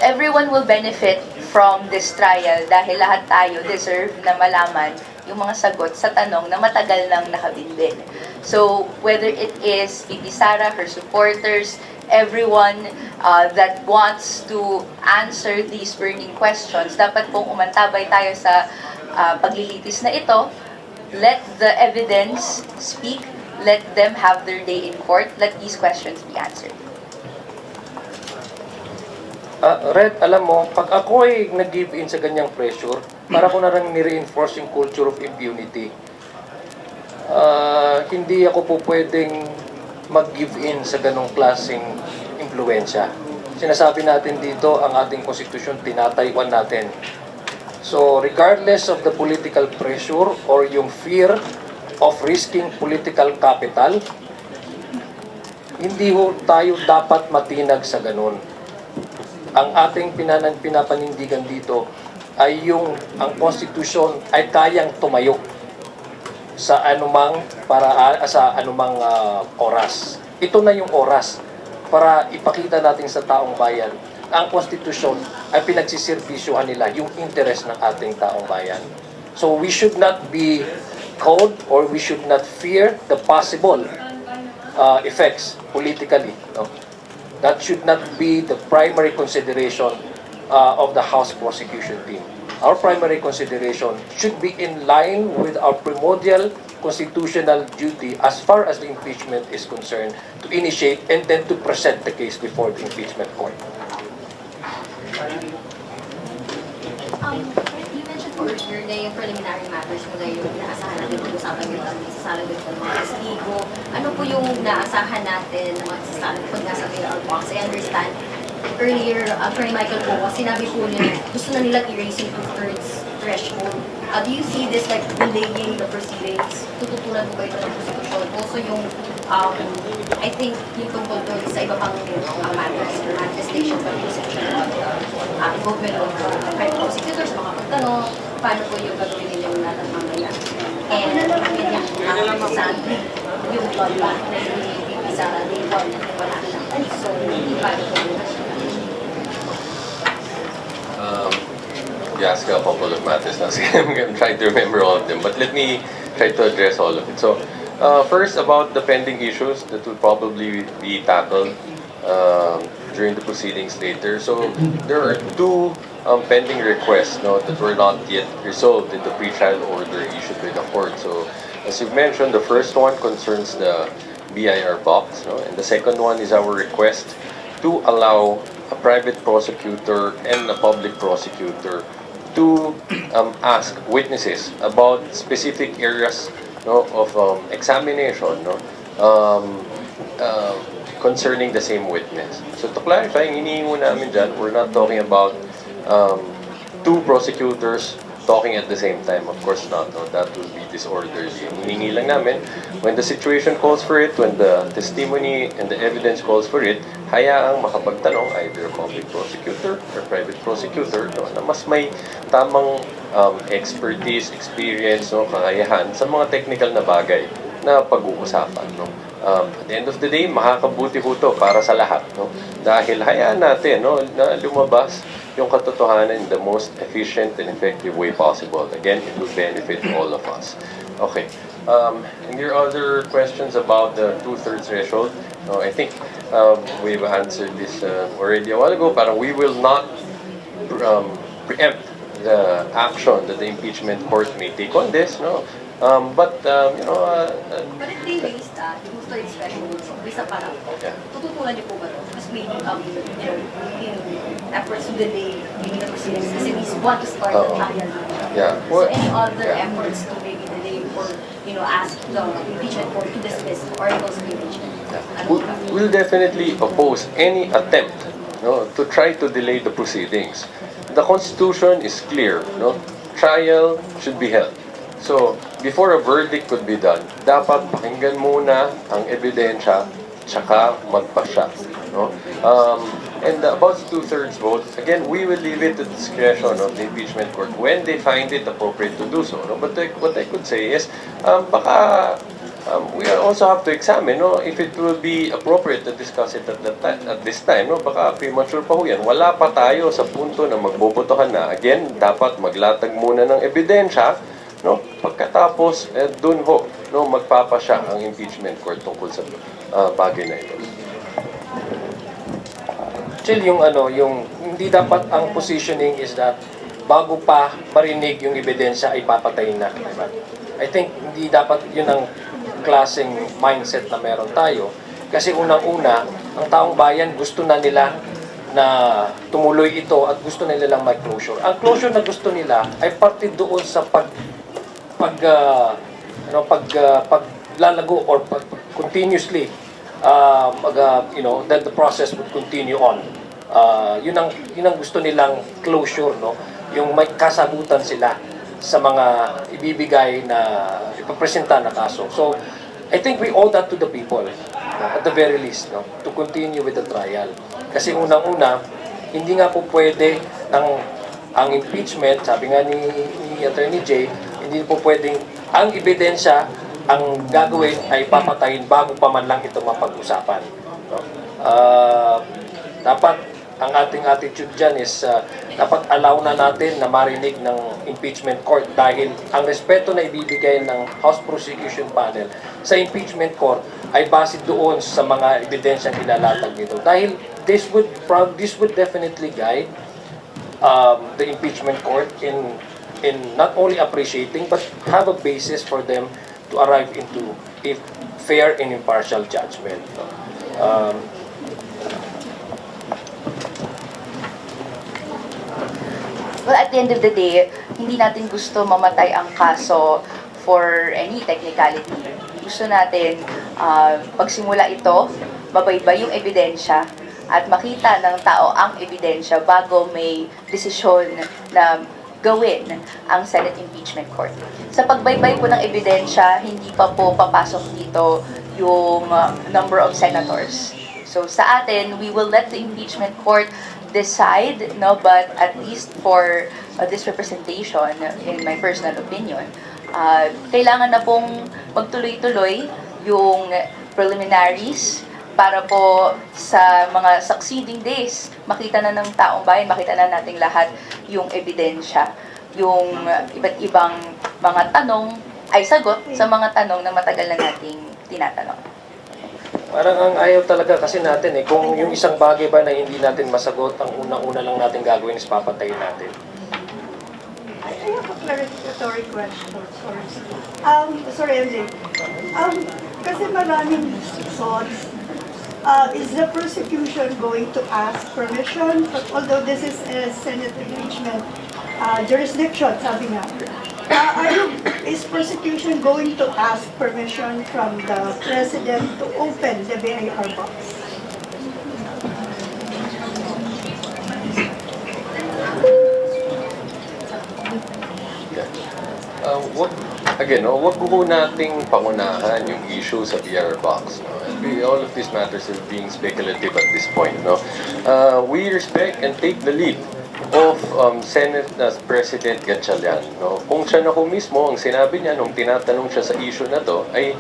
Everyone will benefit from this trial dahil lahat tayo deserve na malaman yung mga sagot sa tanong na matagal nang nakabinbin. So, whether it is VP Sara, her supporters, everyone that wants to answer these burning questions, dapat pong umantabay tayo sa paglilitis na ito. Let the evidence speak. Let them have their day in court. Let these questions be answered. Red, alam mo, pag ako ay nag-give in sa ganyang pressure, para ko na rin ni-reinforce yung culture of impunity. Hindi ako po pwedeng mag-give in sa ganong klaseng impluensya. Sinasabi natin dito, ang ating konstitusyon, tinatayuan natin. So, regardless of the political pressure or yung fear of risking political capital, hindi ho tayo dapat matinag sa ganon. Ang ating pinapanindigan dito ay ang konstitusyon ay kayang tumayo sa anumang oras. Ito na yung oras para ipakita natin sa taong bayan ang konstitusyon ay pinagsisirbisyuhan nila yung interes ng ating taong bayan. So we should not be cold or we should not fear the possible effects politically. No? That should not be the primary consideration of the House prosecution team. Our primary consideration should be in line with our primordial constitutional duty as far as the impeachment is concerned to initiate and then to present the case before the impeachment court. You mentioned earlier na yung preliminary matters mo na yung inaasahan natin pag-usapan yung sa sala ng mga testigo. Ano po yung naasahan natin na magsasala pag nasa PR box? I understand earlier, Attorney Michael po, sinabi po niya gusto na nilang i-raise yung two-thirds threshold. Do you see this like delaying the proceedings? Tututunan mo ba ito ng prosecution? Also yung, I think yung tungkol doon sa iba pang matters or manifestation pa yung section about the involvement of private prosecutors, mga pagtanong, paano po yung gagawin ninyong natin mamaya. And sadly, yung blood back na yung sa Dayton, wala na. So, hindi paano po yung You asked a couple of matters now, so I'm trying to remember all of them. But let me try to address all of it. So, first about the pending issues that will probably be tackled during the proceedings later. So, there are two pending requests that were not yet resolved in the pre-trial order issued by the court. So, as you've mentioned, the first one concerns the BIR box, and the second one is our request to allow a private prosecutor and a public prosecutor to ask witnesses about specific areas of examination concerning the same witness. So to clarify, hinihingi namin dyan, we're not talking about two prosecutors talking at the same time. Of course not. That will be disorderly. Hinihingi lang namin, when the situation calls for it, when the testimony and the evidence calls for it, hayaang makapagtanong either public prosecutor or private prosecutor na mas may tamang expertise, experience, kakayahan sa mga technical na bagay na pag-uusapan. At the end of the day, makakabuti ho to para sa lahat. Dahil hayaan natin na lumabas yung katotohanan in the most efficient and effective way possible. Again, it will benefit all of us. Okay. And your other questions about the two-thirds threshold, I think we've answered this already a while ago. Parang we will not preempt the action that the impeachment court may take on this. But But if they raise that, yung two-thirds threshold, isa pa lang, tututulan niyo po ba ito? Mas may efforts to delay maybe the proceedings kasi we want to start the trial. So any other efforts to maybe delay or ask the impeachment court to dismiss articles of impeachment? We'll definitely oppose any attempt to try to delay the proceedings. The Constitution is clear. Trial should be held. So, before a verdict could be done, dapat pakinggan muna ang ebidensya, tsaka magpasya. And about two-thirds vote, again, we will leave it to the discretion of the impeachment court when they find it appropriate to do so. But what I could say is, baka we also have to examine if it will be appropriate to discuss it at this time. Baka premature pa ho yan. Wala pa tayo sa punto na magbobotohan na. Again, dapat maglatag muna ng ebidensya. Pagkatapos, dun ho, magpapasya ang impeachment court tungkol sa bagay na ito. Still, yung hindi dapat ang positioning is that bago pa marinig yung ebidensya ay papatayin na. I think hindi dapat yun ang klaseng mindset na meron tayo. Kasi unang-una, ang taong bayan gusto na nila na tumuloy ito at gusto nila lang may closure. Ang closure na gusto nila ay parte doon sa paglalago or continuously that the process would continue on. Yun ang gusto nilang closure, yung may kasagutan sila sa mga ibibigay na ipapresenta na kaso. So I think we owe that to the people at the very least, to continue with the trial. Kasi unang-una, hindi nga po pwede ang impeachment, sabi nga ni Attorney Jay, hindi po pwedeng ang ebidensya ang gagawin ay papatayin bago pa man lang ito mapag-usapan. Dapat ang ating attitude dyan is dapat allow na natin na marinig ng impeachment court dahil ang respeto na ibibigay ng House Prosecution Panel sa impeachment court ay base doon sa mga ebidensyang ilalatag nito. Dahil this would definitely guide the impeachment court in not only appreciating but have a basis for them to arrive into a fair and impartial judgment. Well, at the end of the day, hindi natin gusto mamatay ang kaso for any technicality. Gusto natin pagsimula ito, mabaybay yung ebidensya at makita ng tao ang ebidensya bago may desisyon na gawin ang Senate Impeachment Court. Sa pagbaybay po ng ebidensya, hindi pa po papasok dito yung number of senators. So sa atin, we will let the impeachment court decide, no, but at least for this representation, in my personal opinion, kailangan na pong magtuloy-tuloy yung preliminaries para po sa mga succeeding days, makita na ng taong bayan, makita na nating lahat yung ebidensya, yung iba't ibang mga tanong ay sagot sa mga tanong na matagal na nating tinatanong. Parang ang ayaw talaga kasi natin kung yung isang bagay ba na hindi natin masagot, ang unang-una lang natin gagawin is papatayin natin. I have a clarificatory question. Sorry, MJ. Kasi maraming thoughts. Is the prosecution going to ask permission? Although this is a Senate impeachment jurisdiction, sabi nga. Is prosecution going to ask permission from the President to open the BIR box? Wag po nating pangunahan yung issue sa BR box. No? All of these matters are being speculative at this point. No? We respect and take the lead of Senate President Gatchalian. No? Kung siya na ho mismo, ang sinabi niya nung tinatanong siya sa issue na to ay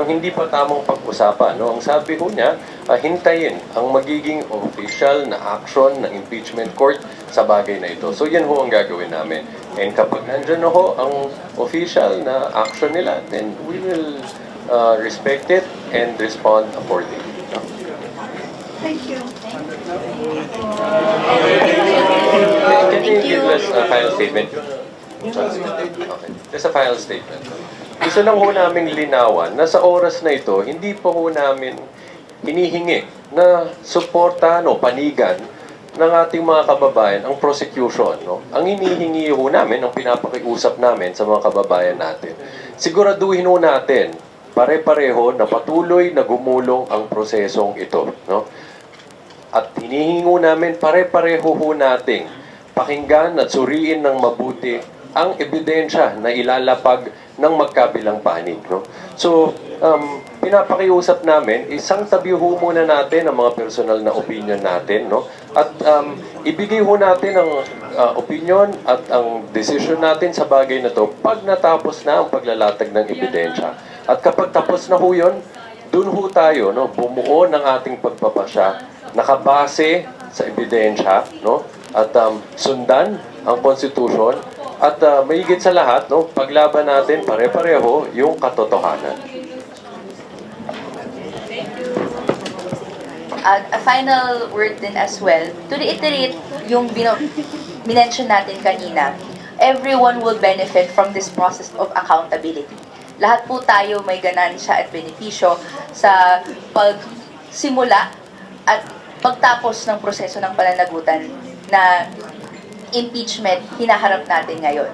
hindi pa tamang pag-usapan. No? Ang sabi ko niya, hintayin ang magiging official na action ng impeachment court sa bagay na ito. So yan ho ang gagawin namin. And kapag nandyan na ho ang official na action nila, then we will respect it and respond accordingly. No? Thank you. Can you give us a final statement? Okay. Just a final statement. Gusto lang ho namin linawan na sa oras na ito, hindi po ho namin hinihingi na suportahan o panigan ng ating mga kababayan ang prosecution. No? Ang hinihingi ho namin, ang pinapakiusap namin sa mga kababayan natin, siguraduhin ho natin pare-pareho na patuloy na gumulong ang prosesong ito. No? At hinihingo namin pare-pareho ho nating pakinggan at suriin ng mabuti ang ebidensya na ilalapag ng magkabilang panig. No? So, pinapakiusap namin, isang tabi ho muna natin ang mga personal na opinion natin. No? At ibigay ho natin ang opinion at ang decision natin sa bagay na to pag natapos na ang paglalatag ng ebidensya. At kapag tapos na ho yun, dun ho tayo bumuo ng ating pagpapasya nakabase sa ebidensya, no? At sundan ang konstitusyon at mahigit sa lahat, no, paglaban natin pare-pareho yung katotohanan. A final word din as well, to reiterate yung minention natin kanina, everyone will benefit from this process of accountability. Lahat po tayo may ganansya at benepisyo sa pagsimula at pagtapos ng proseso ng pananagutan na impeachment hinaharap natin ngayon.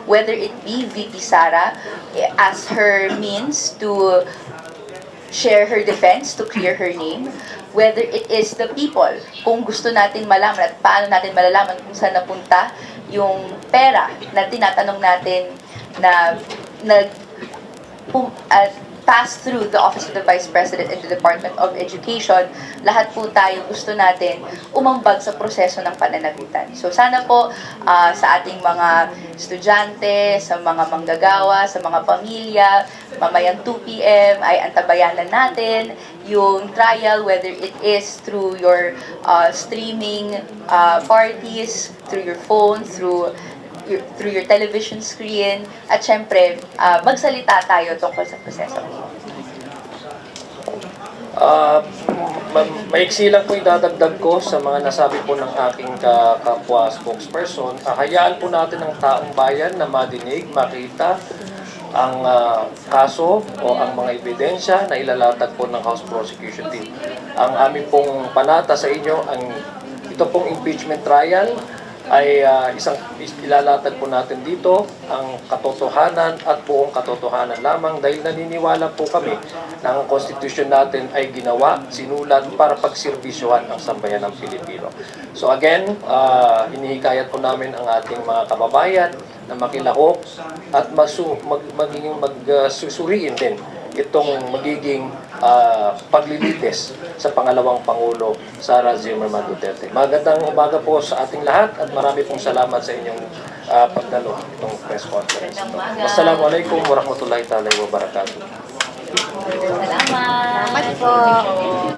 Whether it be VP Sara as her means to share her defense, to clear her name, whether it is the people, kung gusto natin malaman at paano natin malalaman kung saan napunta yung pera na tinatanong natin na pass through the Office of the Vice President and the Department of Education, lahat po tayo gusto natin umambag sa proseso ng pananagutan. So sana po sa ating mga estudyante, sa mga manggagawa, sa mga pamilya, mamayang 2 p.m. ay antabayanan natin yung trial, whether it is through your streaming parties, through your phone, through your television screen, at syempre, magsalita tayo tungkol sa proseso. Maiksi lang po idadagdag ko sa mga nasabi po ng aking kapwa spokesperson. Hayaan po natin ang taong bayan na madinig, makita ang kaso o ang mga ebidensya na ilalatag po ng House Prosecution Team. Ang aming pong panata sa inyo, ito pong impeachment trial ay ilalatag po natin dito ang katotohanan at buong katotohanan lamang dahil naniniwala po kami na ang konstitusyon natin ay ginawa, sinulat para pagserbisyohan ang sambayan ng Pilipino. So again, hinihikayat po namin ang ating mga kababayan na makilahok at susuriin din itong magiging paglilitis sa pangalawang Pangulo, Sara Zimmerman Duterte. Magandang umaga po sa ating lahat at marami pong salamat sa inyong pagdalo itong press conference. Wassalamualaikum warahmatullahi taala wabarakatuh. Salamat po.